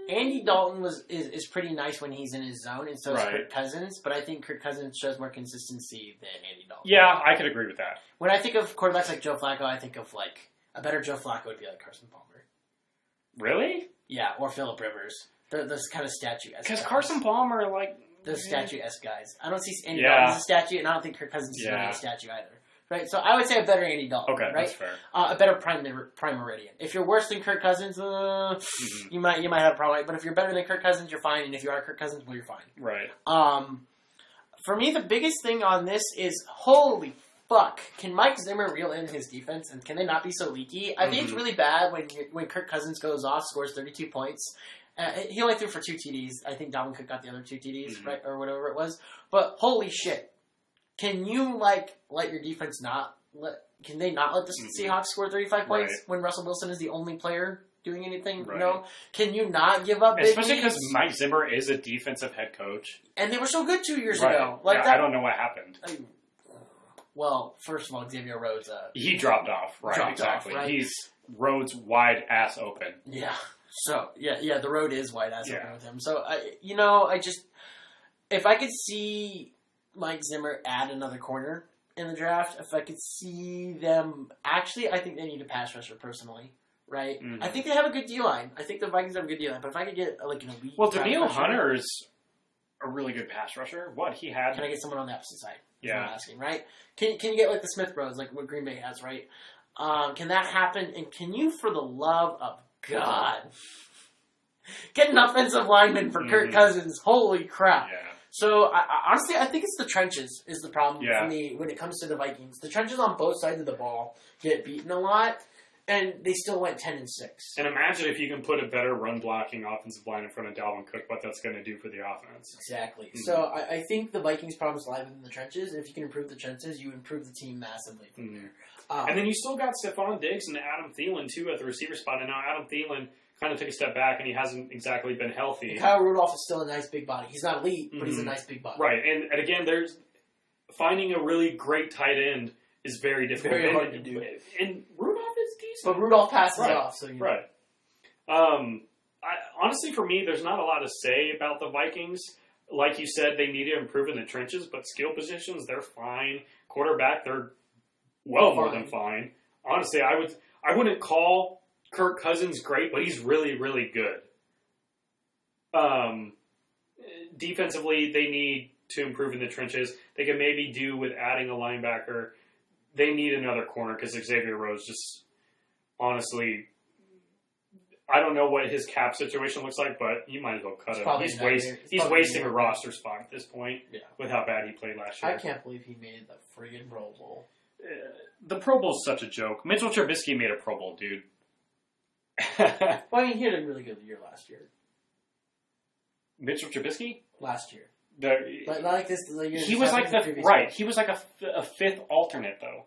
Andy Dalton is pretty nice when he's in his zone, and so is Kirk Cousins, but I think Kirk Cousins shows more consistency than Andy Dalton. Yeah, I could agree with that. When I think of quarterbacks like Joe Flacco, I think of, a better Joe Flacco would be like Carson Palmer. Really? Yeah, or Phillip Rivers. Those kind of statue-esque Because Carson Palmer, those statue-esque guys. I don't see Andy Dalton as a statue, and I don't think Kirk Cousins is really a statue either. Right? So I would say a better Andy Dalton. Okay, right? That's fair. A better prime meridian. If you're worse than Kirk Cousins, you might have a problem. But if you're better than Kirk Cousins, you're fine. And if you are Kirk Cousins, well, you're fine. Right. For me, the biggest thing on this is, holy fuck, can Mike Zimmer reel in his defense, and can they not be so leaky? I think it's really bad when Kirk Cousins goes off, scores 32 points. He only threw for 2 TDs. I think Dalvin Cook got the other 2 TDs, right, or whatever it was. But holy shit, can you let your defense not let? Can they not let the Seahawks score 35 points when Russell Wilson is the only player doing anything? Right. No. Can you not give up? Especially because Mike Zimmer is a defensive head coach, and they were so good 2 years ago. I don't know what happened. Well, first of all, Xavier Rhodes. He dropped off. Right. Exactly. Right? He's Rhodes wide ass open. Yeah. So, yeah, the road is wide ass open with him. So, if I could see Mike Zimmer add another corner in the draft, if I could see them, actually, I think they need a pass rusher personally, right? Mm-hmm. I think they have a good D-line. I think the Vikings have a good D-line, but if I could get, an elite Danielle Hunter is a really good pass rusher. Can I get someone on the opposite side? Yeah. That's what I'm asking, right? Can you get, the Smith Bros, what Green Bay has, right? Can that happen? And can you, for the love of God, get an offensive lineman for Kirk Cousins? Holy crap. Yeah. So, honestly, I think it's the trenches is the problem for me when it comes to the Vikings. The trenches on both sides of the ball get beaten a lot, and they still went 10-6. And imagine if you can put a better run-blocking offensive line in front of Dalvin Cook, what that's going to do for the offense. Exactly. Mm-hmm. So, I think the Vikings' problems lie within the trenches, and if you can improve the trenches, you improve the team massively from there. And then you still got Stephon Diggs and Adam Thielen, too, at the receiver spot. And now Adam Thielen kind of took a step back, and he hasn't exactly been healthy. And Kyle Rudolph is still a nice big body. He's not elite, but he's a nice big body. Right. And again, there's finding a really great tight end is very difficult. Very hard to do. And Rudolph is decent. But Rudolph passes off. So Right. Honestly, for me, there's not a lot to say about the Vikings. Like you said, they need to improve in the trenches, but skill positions, they're fine. Quarterback, they're well more than fine. honestly, I wouldn't call Kirk Cousins great, but he's really, really good. Defensively, they need to improve in the trenches. They can maybe do with adding a linebacker. They need another corner because Xavier Rhodes just, honestly, I don't know what his cap situation looks like, but you might as well cut him. He's wasting a roster spot at this point with how bad he played last year. I can't believe he made the friggin' Pro Bowl. The Pro Bowl is such a joke. Mitchell Trubisky made a Pro Bowl, dude. Well, I mean, he had a really good year last year. Mitchell Trubisky? Last year. But not like this. He was like He was like a fifth alternate, though.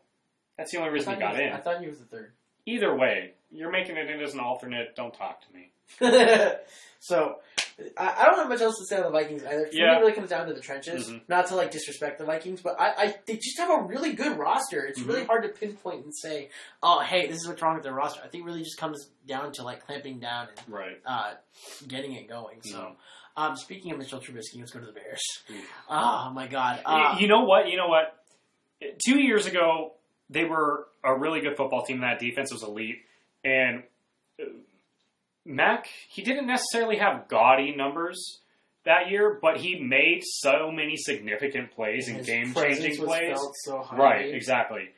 That's the only reason he got in. I thought he was the third. Either way, you're making it in as an alternate. Don't talk to me. So, I don't have much else to say on the Vikings either. For me, it really comes down to the trenches. Mm-hmm. Not to disrespect the Vikings, but they just have a really good roster. It's really hard to pinpoint and say, oh, hey, this is what's wrong with their roster. I think it really just comes down to clamping down and getting it going. So, speaking of Mitchell Trubisky, let's go to the Bears. Oh my God! You know what? 2 years ago, they were a really good football team. That defense was elite, and Mac, he didn't necessarily have gaudy numbers that year, but he made so many significant plays and game-changing plays. Felt so high. Right, exactly.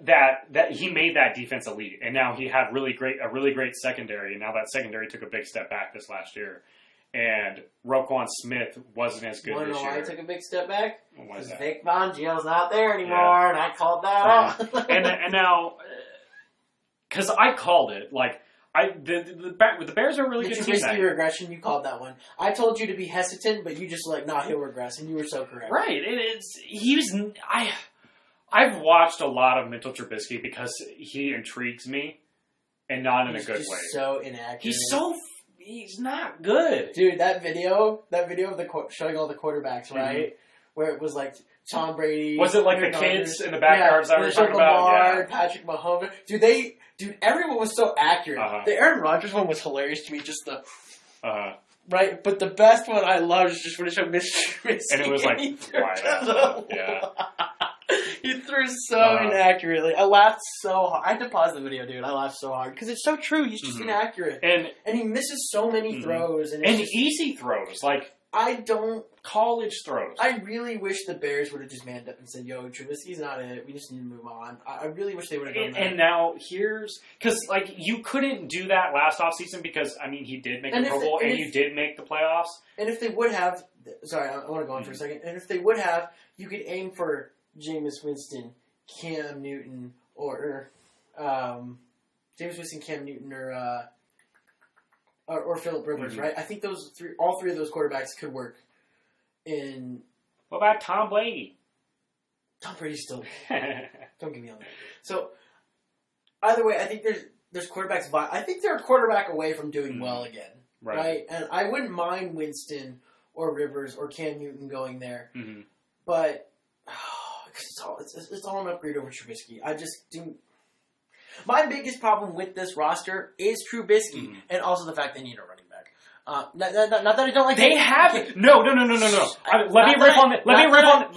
That he made that defense elite, and now he had a really great secondary, and now that secondary took a big step back this last year. And Roquan Smith wasn't as good this year. Want to know why he took a big step back? Because Vic Fangio's not there anymore, and I called that out. and now, because I called it, the Bears are a really good team. The Trubisky regression, you called that one. I told you to be hesitant, but you just he'll regress, and you were so correct. Right. I've watched a lot of Mitchell Trubisky because he intrigues me, and not in a good way. So inaccurate. He's not good. Dude, that video of showing all the quarterbacks, right? Mm-hmm. Where it was Tom Brady. Was it the kids in the backyards that we were talking about? Yeah. Patrick Mahomes. Dude, everyone was so accurate. Uh-huh. The Aaron Rodgers one was hilarious to me, just the... Right? But the best one I loved is just when it showed Mr. Trubisky. And it was wide out. Yeah. He threw so inaccurately. I laughed so hard. I had to pause the video, dude. I laughed so hard. Because it's so true. He's just inaccurate. And he misses so many throws. And easy throws. College throws. I really wish the Bears would have just manned up and said, yo, Trubisky's not it. We just need to move on. I really wish they would have done that. And now because you couldn't do that last offseason because, he did make the Pro Bowl and you did make the playoffs. And if they would have, sorry, I want to go on for a second. And if they would have, you could aim for Jameis Winston, Cam Newton, or Jameis Winston, Cam Newton, or Phillip Rivers, right? I think all three of those quarterbacks could work. What about Tom Brady? Tom Brady's still... Don't get me on that. So, either way, I think there's quarterbacks... I think they're a quarterback away from doing well again. Right? And I wouldn't mind Winston or Rivers or Cam Newton going there. Mm-hmm. But... it's all an upgrade over Trubisky. I just do... My biggest problem with this roster is Trubisky, and also the fact they need a running back. Not that I don't like. They have no. Let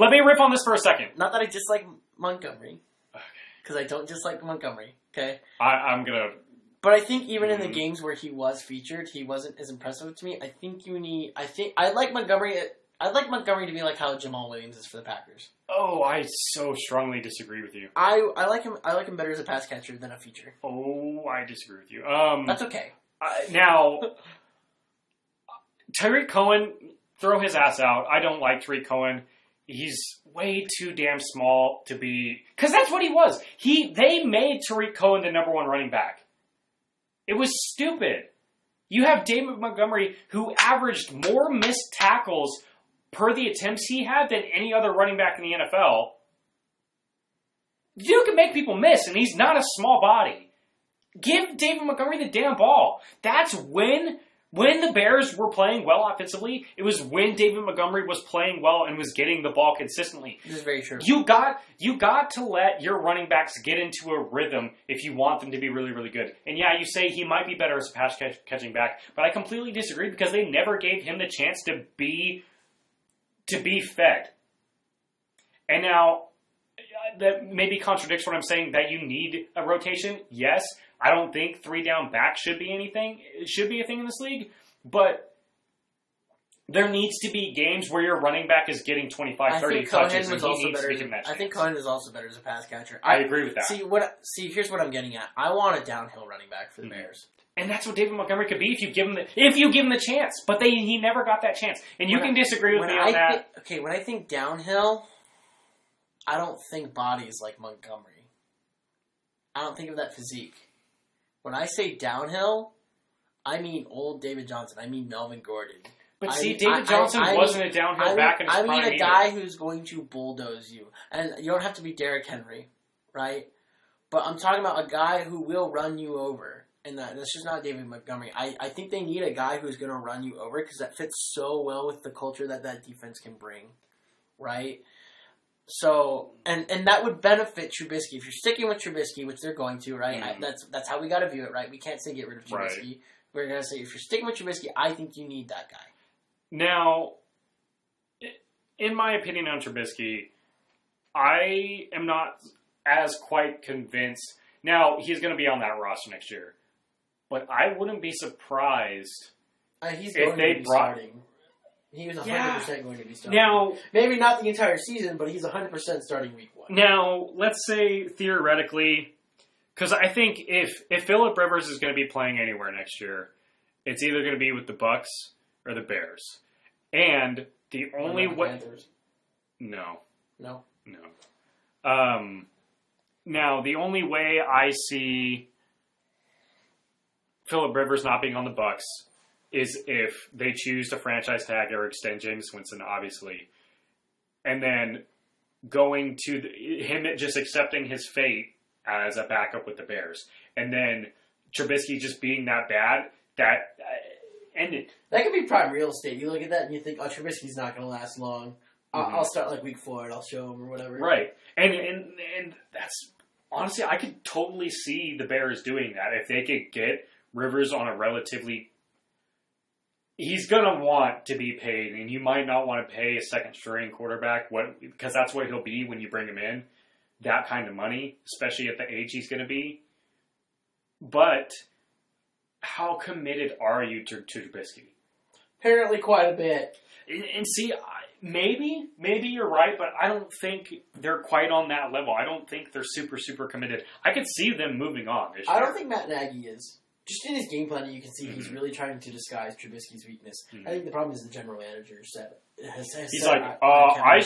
me riff on this for a second. Not that I dislike Montgomery, because I don't dislike Montgomery. Okay, I'm gonna. But I think even in the games where he was featured, he wasn't as impressive to me. I like Montgomery. I'd like Montgomery to be like how Jamal Williams is for the Packers. Oh, I so strongly disagree with you. I like him. I like him better as a pass catcher than a feature. Oh, I disagree with you. That's okay. Now, Tariq Cohen, throw his ass out. I don't like Tariq Cohen. He's way too damn small to be... Because that's what he was. They made Tariq Cohen the number one running back. It was stupid. You have David Montgomery, who averaged more missed tackles per the attempts he had than any other running back in the NFL. You can make people miss, and he's not a small body. Give David Montgomery the damn ball. That's when the Bears were playing well offensively, it was when David Montgomery was playing well and was getting the ball consistently. This is very true. You got to let your running backs get into a rhythm if you want them to be really, really good. And yeah, you say he might be better as a pass catching back, but I completely disagree because they never gave him the chance to be fed. And now, that maybe contradicts what I'm saying, that you need a rotation. Yes, I don't think 3 down back should be anything. It should be a thing in this league, but there needs to be games where your running back is getting 25, 30 touches, and he needs to be given that chance. I think Cohen is also better as a pass catcher. I agree with that. See, here's what I'm getting at. I want a downhill running back for the Bears. And that's what David Montgomery could be if you give him the chance. But he never got that chance. And you can disagree with me on that. When I think downhill, I don't think bodies like Montgomery. I don't think of that physique. When I say downhill, I mean old David Johnson. I mean Melvin Gordon. But David Johnson wasn't a downhill back in his prime. I mean a guy who's going to bulldoze you. And you don't have to be Derrick Henry, right? But I'm talking about a guy who will run you over. And that's just not David Montgomery. I think they need a guy who's going to run you over because that fits so well with the culture that defense can bring, right? So, and that would benefit Trubisky. If you're sticking with Trubisky, which they're going to, right? Mm-hmm. That's how we got to view it, right? We can't say get rid of Trubisky. Right. We're going to say if you're sticking with Trubisky, I think you need that guy. Now, in my opinion on Trubisky, I am not as quite convinced. Now, he's going to be on that roster next year. But I wouldn't be surprised if they brought... Starting. He was 100% going to be starting. Now, maybe not the entire season, but he's 100% starting week 1. Now, let's say theoretically, because I think if Phillip Rivers is going to be playing anywhere next year, it's either going to be with the Bucks or the Bears. And the only way... Panthers? No. No? No. Now, the only way I see Phillip Rivers not being on the Bucks is if they choose to franchise tag or extend Jameis Winston, obviously, and then going to him just accepting his fate as a backup with the Bears, and then Trubisky just being that bad that ended. That could be prime real estate. You look at that and you think, oh, Trubisky's not going to last long. I'll start like week 4 and I'll show him or whatever. Right, and that's honestly, I could totally see the Bears doing that if they could get Rivers on a relatively... He's going to want to be paid, and you might not want to pay a second-string quarterback because that's what he'll be when you bring him in, that kind of money, especially at the age he's going to be. But how committed are you to Trubisky? Apparently quite a bit. And see, maybe you're right, but I don't think they're quite on that level. I don't think they're super, super committed. I could see them moving on this year. I don't think Matt Nagy is. Just in his game plan, you can see he's really trying to disguise Trubisky's weakness. I think the problem is the general manager he's like, I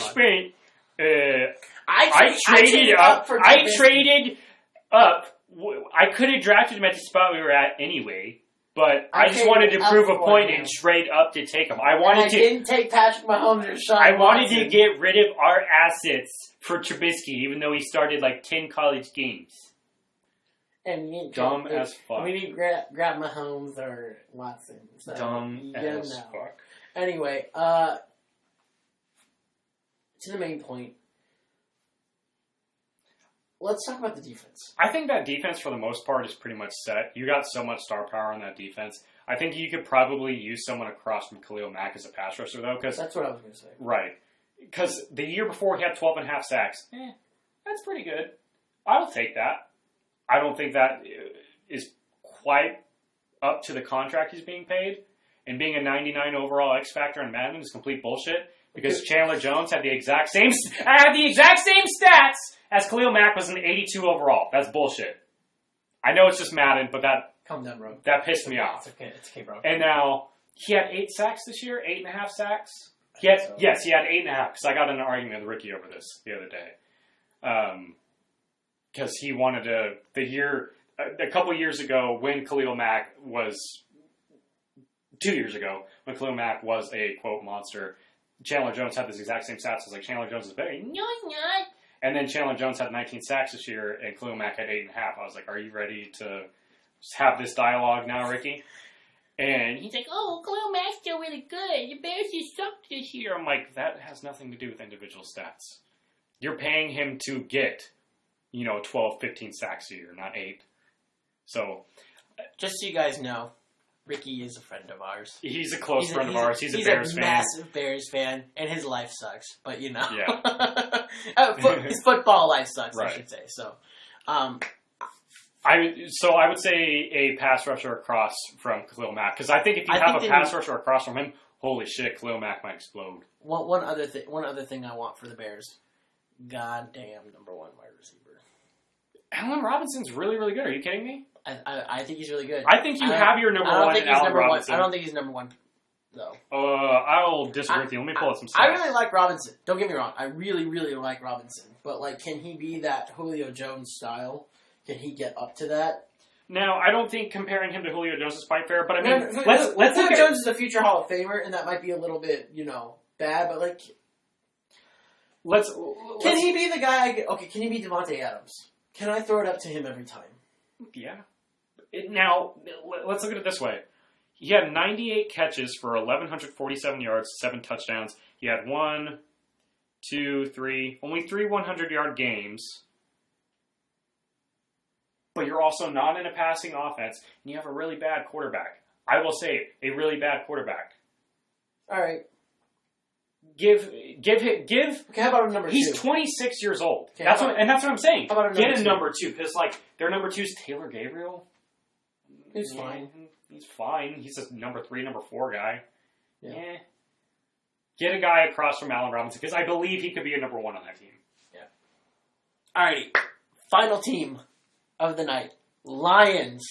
traded up. I could have drafted him at the spot we were at anyway, but I just wanted to prove a point and trade up to take him. I didn't take Patrick Mahomes or Sean I wanted Watson. to get rid of our assets for Trubisky, even though he started like 10 college games. And we didn't dumb as fuck. We didn't grab Mahomes or Watson. So dumb as fuck. Anyway, to the main point. Let's talk about the defense. I think that defense, for the most part, is pretty much set. You got so much star power on that defense. I think you could probably use someone across from Khalil Mack as a pass rusher, though. That's what I was going to say. Right. Because the year before, he had 12.5 sacks. That's pretty good. I'll take that. I don't think that is quite up to the contract he's being paid. And being a 99 overall X Factor in Madden is complete bullshit. Because Chandler Jones had the exact same stats as Khalil Mack was an 82 overall. That's bullshit. I know it's just Madden, but calm down, bro. That pissed me off. It's okay, bro. And now he had 8 sacks this year, 8.5 sacks. Yes, he had 8.5. Because I got in an argument with Ricky over this the other day. Because he wanted a couple years ago when Khalil Mack was 2 years ago when Khalil Mack was a quote monster. Chandler Jones had this exact same stats. I was like, Chandler Jones is better. No, he's not. And then Chandler Jones had 19 sacks this year, and Khalil Mack had 8.5. I was like, are you ready to have this dialogue now, Ricky? And he's like, oh, Khalil Mack's still really good. The Bears just sucked this year. I'm like, that has nothing to do with individual stats. You're paying him to get, 12, 15 sacks a year, not 8. So, just so you guys know, Ricky is a friend of ours. He's a close friend of ours. He's a Bears fan. He's a massive Bears fan, and his life sucks. But Yeah. His football life sucks, right. I should say. So, I would say a pass rusher across from Khalil Mack, because I think if you have a pass rusher across from him, holy shit, Khalil Mack might explode. One other thing I want for the Bears, goddamn number 1 wide receiver. Allen Robinson's really, really good. Are you kidding me? I think he's really good. I think you have your number 1 in Allen Robinson. I don't think he's number 1, though. I'll disagree with you. Let me pull up some stats. I really like Robinson. Don't get me wrong. I really, really like Robinson. But, can he be that Julio Jones style? Can he get up to that? Now, I don't think comparing him to Julio Jones is quite fair, but I mean, let's look at Jones is a future Hall of Famer, and that might be a little bit, bad, but, Can he be the guy... can he be Devontae Adams? Can I throw it up to him every time? Yeah. Now, let's look at it this way. He had 98 catches for 1,147 yards, 7 touchdowns. He had only 3 100-yard games. But you're also not in a passing offense, and you have a really bad quarterback. I will say, a really bad quarterback. All right. Give. Okay, how about a number 2? He's 26 years old. Okay, that's what I'm saying. How about Get a number 2, because their number 2 is Taylor Gabriel. He's fine. He's fine. He's a number 3, number 4 guy. Yeah. Get a guy across from Allen Robinson, because I believe he could be a number 1 on that team. Yeah. Alrighty. Final team of the night. Lions.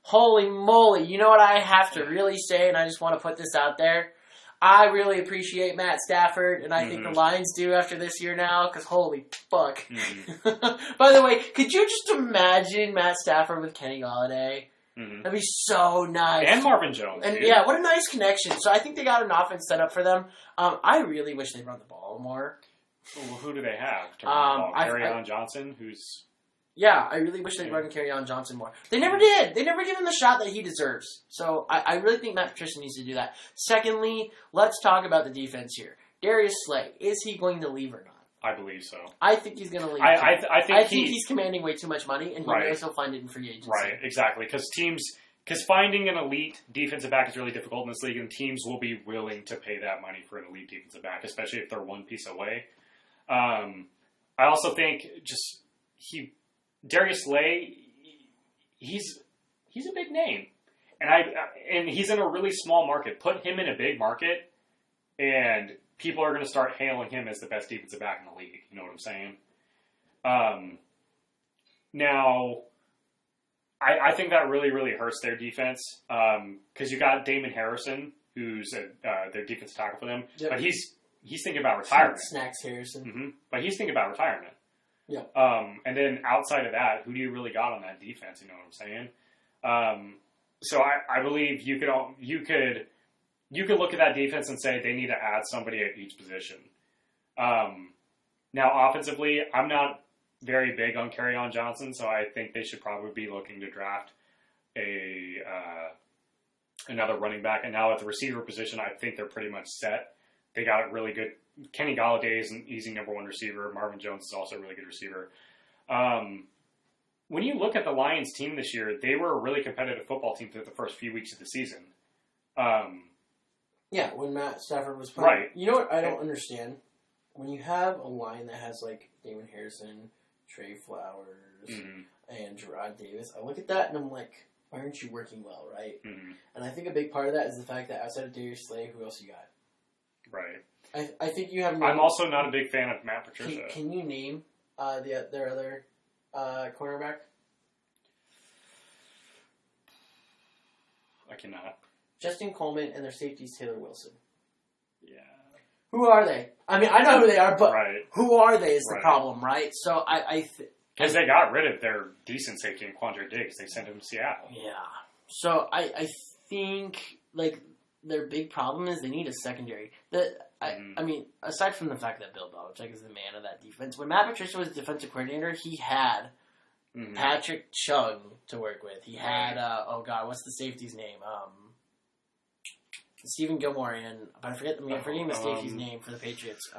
Holy moly. You know what I have to really say, and I just want to put this out there? I really appreciate Matt Stafford, and I think the Lions do after this year now, because holy fuck. Mm-hmm. By the way, could you just imagine Matt Stafford with Kenny Galladay? Mm-hmm. That'd be so nice. And Marvin Jones. And yeah, what a nice connection. So I think they got an offense set up for them. I really wish they'd run the ball more. Well, who do they have to run the ball? Kerryon Johnson, who's... Yeah, I really wish they'd run Kerryon Johnson more. They never did. They never give him the shot that he deserves. So I really think Matt Patricia needs to do that. Secondly, let's talk about the defense here. Darius Slay, is he going to leave or not? I believe so. I think he's going to leave. I think he's commanding way too much money, and he may still find it in free agency. Right, exactly. Because finding an elite defensive back is really difficult in this league, and teams will be willing to pay that money for an elite defensive back, especially if they're one piece away. I also think Darius Slay, he's a big name, and he's in a really small market. Put him in a big market, and people are going to start hailing him as the best defensive back in the league. You know what I'm saying? Now, I think that really, really hurts their defense because you got Damon Harrison, who's their defensive tackle for them, but he's thinking about retirement. Snacks Harrison, mm-hmm. But he's thinking about retirement. Yeah. And then outside of that, who do you really got on that defense? You know what I'm saying? So I believe you could look at that defense and say they need to add somebody at each position. Now offensively, I'm not very big on Kerryon Johnson, so I think they should probably be looking to draft another running back. And now at the receiver position, I think they're pretty much set. They got it really good. Kenny Galladay is an easy number 1 receiver. Marvin Jones is also a really good receiver. When you look at the Lions team this year, they were a really competitive football team through the first few weeks of the season. Yeah, when Matt Stafford was playing. Right. You know what I don't understand? When you have a line that has Damon Harrison, Trey Flowers, and Gerard Davis, I look at that and I'm like, why aren't you working well, right? Mm-hmm. And I think a big part of that is the fact that outside of Darius Slay, who else you got? Right. I think you have... I'm also not a big fan of Matt Patricia. Can you name their other cornerback? I cannot. Justin Coleman and their safety is Taylor Wilson. Yeah. Who are they? I mean, I know who they are, but who are they is the problem, right? So because they got rid of their decent safety in Quandre Diggs. They sent him to Seattle. Yeah. So I think, their big problem is they need a secondary. I mean, aside from the fact that Bill Belichick is the man of that defense, when Matt Patricia was defensive coordinator, he had Patrick Chung to work with. He had, what's the safety's name? Stephen Gilmore but I'm forgetting the safety's name for the Patriots.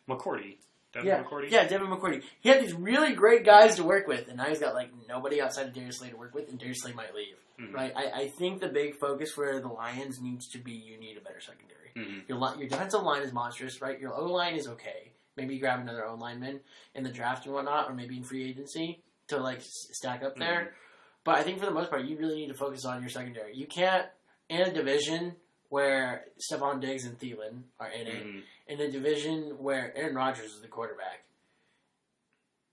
McCourty. McCourty? Yeah, Devin McCourty. He had these really great guys to work with, and now he's got, nobody outside of Darius Slay to work with, and Darius Slay might leave. right? I think the big focus for the Lions needs to be you need a better secondary. Your defensive line is monstrous, right? Your O-line is okay. Maybe you grab another O-lineman in the draft and whatnot, or maybe in free agency to like stack up there. But I think for the most part, you really need to focus on your secondary. You can't, in a division where Stephon Diggs and Thielen are in it, in a division where Aaron Rodgers is the quarterback,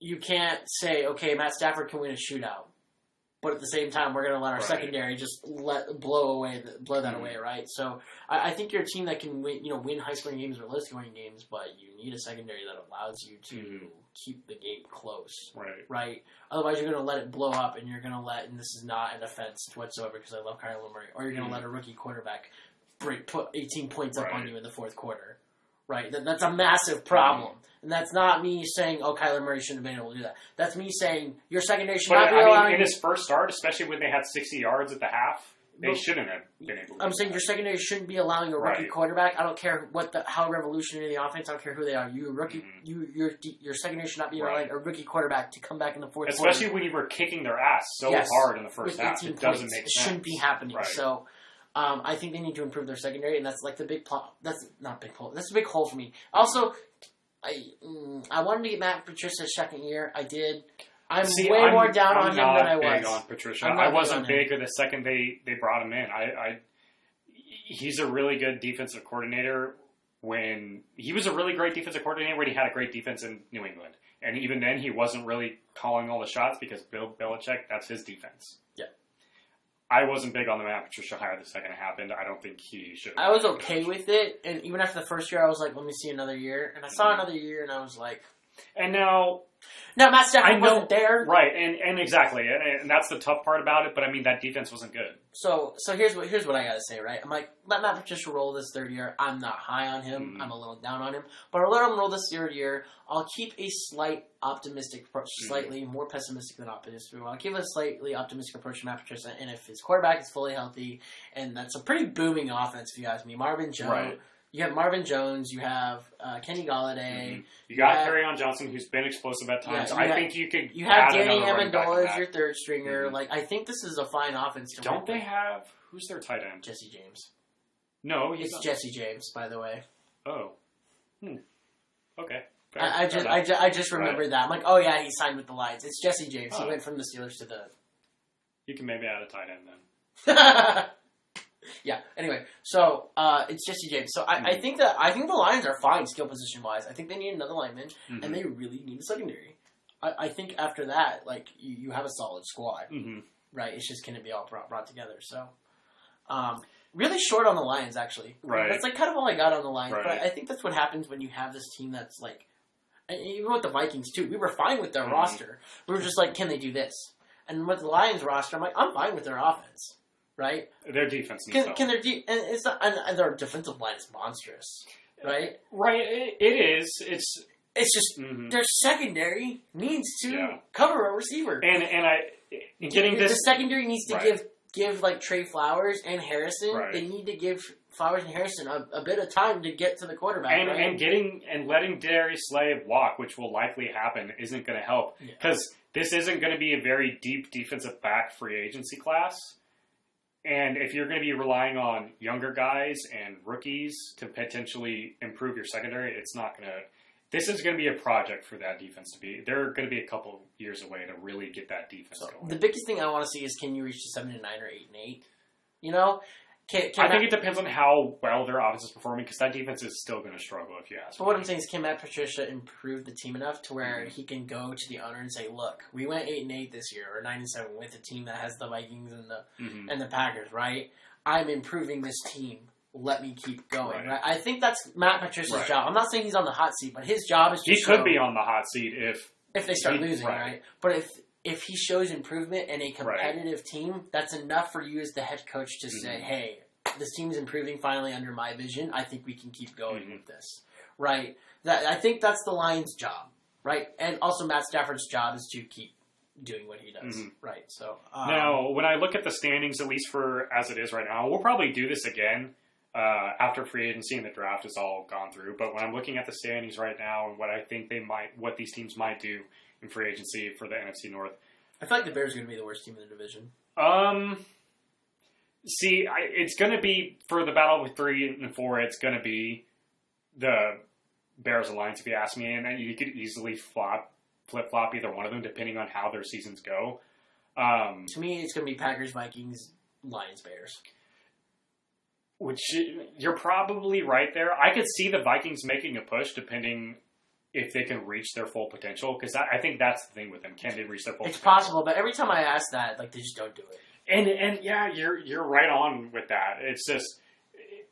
you can't say, okay, Matt Stafford can win a shootout. But at the same time, we're going to let our secondary just blow that away, right? So I think you're a team that can win high-scoring games or low-scoring games, but you need a secondary that allows you to keep the game close, right? Otherwise, you're going to let it blow up, and you're going to and this is not an offense whatsoever because I love Kyler Murray, or you're going to let a rookie quarterback put 18 points up on you in the fourth quarter, right? That's a massive problem. And that's not me saying, oh, Kyler Murray shouldn't have been able to do that. That's me saying your secondary should not be allowing... in his first start, especially when they had 60 yards at the half, they shouldn't have been able to I'm saying your secondary shouldn't be allowing a rookie quarterback. I don't care how revolutionary the offense, I don't care who they are. You rookie, your secondary should not be allowing a rookie quarterback to come back in the fourth quarter. Especially when you were kicking their ass so hard in the first half. It doesn't make sense. It shouldn't be happening. Right. So... I think they need to improve their secondary, and that's like the big that's not big hole. That's a big hole for me. Also, I wanted to get Matt Patricia's second year. I did. I'm more down on him than I was. I'm not big on Patricia. I wasn't big the second they brought him in. He's a really good defensive coordinator. When he was a really great defensive coordinator when he had a great defense in New England, and even then he wasn't really calling all the shots because Bill Belichick, that's his defense. Yeah. I wasn't big on the Matt Patricia hire the second it happened. I don't think he should have. I was okay with it, and even after the first year, I was like, let me see another year. And I saw another year, and I was like... And now... No, Matt Stafford wasn't there. Right, and exactly. And that's the tough part about it, but I mean, that defense wasn't good. So here's what I gotta say, right? I'm like, let Matt Patricia roll this third year. I'm not high on him. I'm a little down on him. But I'll let him roll this third year. I'll keep a slightly more pessimistic than optimistic. I'll give a slightly optimistic approach to Matt Patricia. And if his quarterback is fully healthy, and that's a pretty booming offense, if you ask me. Marvin Jones. Right. You have Marvin Jones. You have Kenny Galladay. You got Kerryon Johnson, who's been explosive at times. I think you could. You have Danny Amendola as your third stringer. Like, I think this is a fine offense. Don't they have who's their tight end? Jesse James. No, it's Jesse James, by the way. Oh. Okay. I just remembered that. I'm like, oh yeah, he signed with the Lions. It's Jesse James. He went from the Steelers to the. You can maybe add a tight end then. Yeah. Anyway, so it's Jesse James. So I think the Lions are fine skill position wise. I think they need another lineman, and they really need a secondary. I think after that, like you have a solid squad, right? It's just going to be all brought together. So, really short on the Lions actually. Right. That's like kind of all I got on the Lions. Right. But I think that's what happens when you have this team that's like, and even with the Vikings too. We were fine with their roster. We were just like, can they do this? And with the Lions roster, I'm like, I'm fine with their offense. Right? Their defense can their and it's not, and their defensive line is monstrous, right? Right, it is. It's just their secondary needs to cover a receiver, and the secondary needs to give like Trey Flowers and Harrison. Right. They need to give Flowers and Harrison a bit of time to get to the quarterback, and letting Darius Slay walk, which will likely happen, isn't going to help because this isn't going to be a very deep defensive back free agency class. And if you're going to be relying on younger guys and rookies to potentially improve your secondary, it's not going to... This is going to be a project for that defense to be... They're going to be a couple years away to really get that defense going. The biggest thing I want to see is can you reach the 7-9 or 8-8? You know? I think it depends on how well their offense is performing because that defense is still going to struggle if you ask me. But what I'm saying is can Matt Patricia improve the team enough to where he can go to the owner and say, look, we went 8-8 this year or 9-7 with a team that has the Vikings and the Packers, right? I'm improving this team. Let me keep going. Right? I think that's Matt Patricia's job. I'm not saying he's on the hot seat, but his job is to He could be on the hot seat if they start losing, right? But if he shows improvement in a competitive team, that's enough for you as the head coach to say, hey, this team is improving finally under my vision. I think we can keep going with this, right? I think that's the Lions' job, right? And also Matt Stafford's job is to keep doing what he does, right? So now, when I look at the standings, at least for as it is right now, we'll probably do this again after free agency and the draft is all gone through. But when I'm looking at the standings right now and what I think what these teams might do in free agency for the NFC North, I feel like the Bears are going to be the worst team in the division. See, it's going to be, for the battle with 3 and 4, it's going to be the Bears and Lions, if you ask me, and you could easily flip-flop either one of them, depending on how their seasons go. To me, it's going to be Packers, Vikings, Lions, Bears. Which, you're probably right there. I could see the Vikings making a push, depending if they can reach their full potential, because I think that's the thing with them. Can they reach their full potential? It's possible, but every time I ask that, like, they just don't do it. And yeah, you're right on with that. It's just,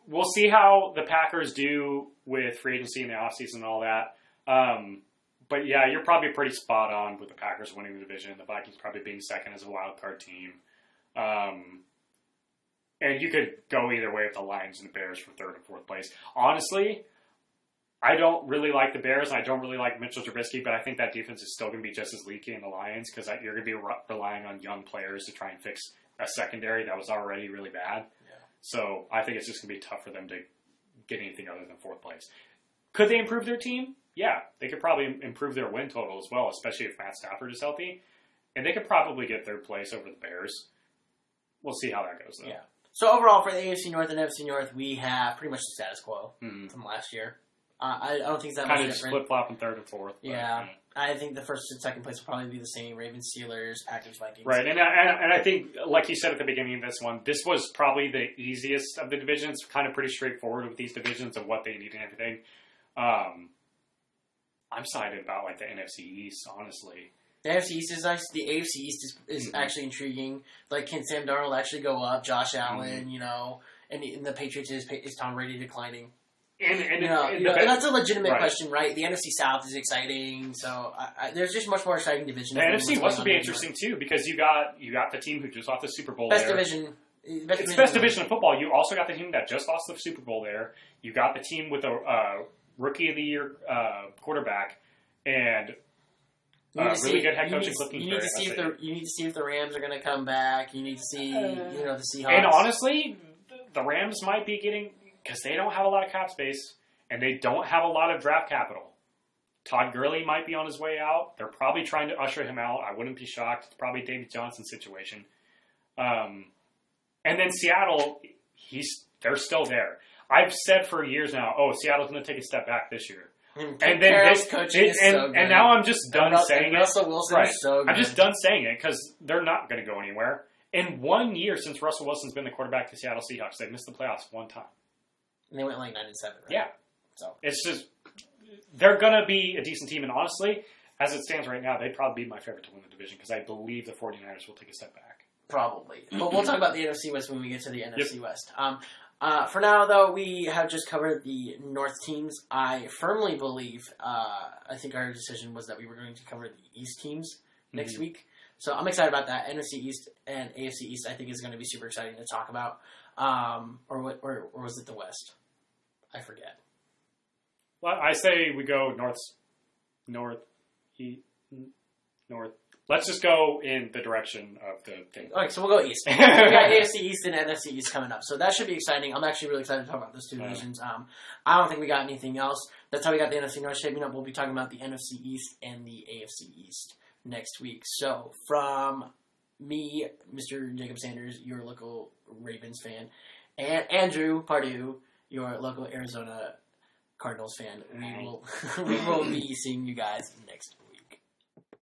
we'll see how the Packers do with free agency and the offseason and all that. But yeah, you're probably pretty spot on with the Packers winning the division, the Vikings probably being second as a wild card team. And you could go either way with the Lions and the Bears for third and fourth place. Honestly, I don't really like the Bears, and I don't really like Mitchell Trubisky, but I think that defense is still going to be just as leaky in the Lions, because you're going to be relying on young players to try and fix a secondary that was already really bad. Yeah. So I think it's just going to be tough for them to get anything other than fourth place. Could they improve their team? Yeah. They could probably improve their win total as well, especially if Matt Stafford is healthy. And they could probably get third place over the Bears. We'll see how that goes, though. Yeah. So overall, for the AFC North and NFC North, we have pretty much the status quo from last year. I don't think it's that much different. Kind of just flip-flopping third and fourth. Yeah. I think the first and second place will probably be the same. Ravens, Steelers, Packers, Vikings. Right, and I think, like you said at the beginning of this one, this was probably the easiest of the divisions. Kind of pretty straightforward with these divisions of what they need and everything. I'm excited about like the NFC East, honestly. The NFC East is nice. The AFC East is actually intriguing. Like, can Sam Darnold actually go up? Josh Allen, you know, and the Patriots is Tom Brady declining? And that's a legitimate question, right? The NFC South is exciting, so there's just much more exciting divisions. The NFC West would be interesting too, because you got the team who just lost the Super Bowl. Best there. division. It's best division of football. You also got the team that just lost the Super Bowl there. You got the team with a Rookie of the Year quarterback and really good head coaching. You need to see if the Rams are going to come back. You need to see the Seahawks. And honestly, the Rams might be getting. Because they don't have a lot of cap space, and they don't have a lot of draft capital. Todd Gurley might be on his way out. They're probably trying to usher him out. I wouldn't be shocked. It's probably David Johnson's situation. And then Seattle, they're still there. I've said for years now, Seattle's going to take a step back this year. And then and now I'm just done saying it. Russell Wilson is so good. I'm just done saying it because they're not going to go anywhere. In 1 year since Russell Wilson's been the quarterback to the Seattle Seahawks, they've missed the playoffs one time. And they went like 9-7, right? Yeah. So it's just they're gonna be a decent team, and honestly, as it stands right now, they'd probably be my favorite to win the division because I believe the 49ers will take a step back. Probably, but we'll talk about the NFC West when we get to the NFC West. For now, though, we have just covered the North teams. I firmly believe, I think our decision was that we were going to cover the East teams next week. So I'm excited about that. NFC East and AFC East, I think, is going to be super exciting to talk about. Or was it the West? I forget. Well, I say we go north. Let's just go in the direction of the thing. All right, so we'll go East. We got AFC East and NFC East coming up, so that should be exciting. I'm actually really excited to talk about those two divisions. I don't think we got anything else. That's how we got the NFC North shaping up. We'll be talking about the NFC East and the AFC East next week. So, from me, Mr. Jacob Sanders, your local Ravens fan, and Andrew Pardue, your local Arizona Cardinals fan, we will be seeing you guys next week.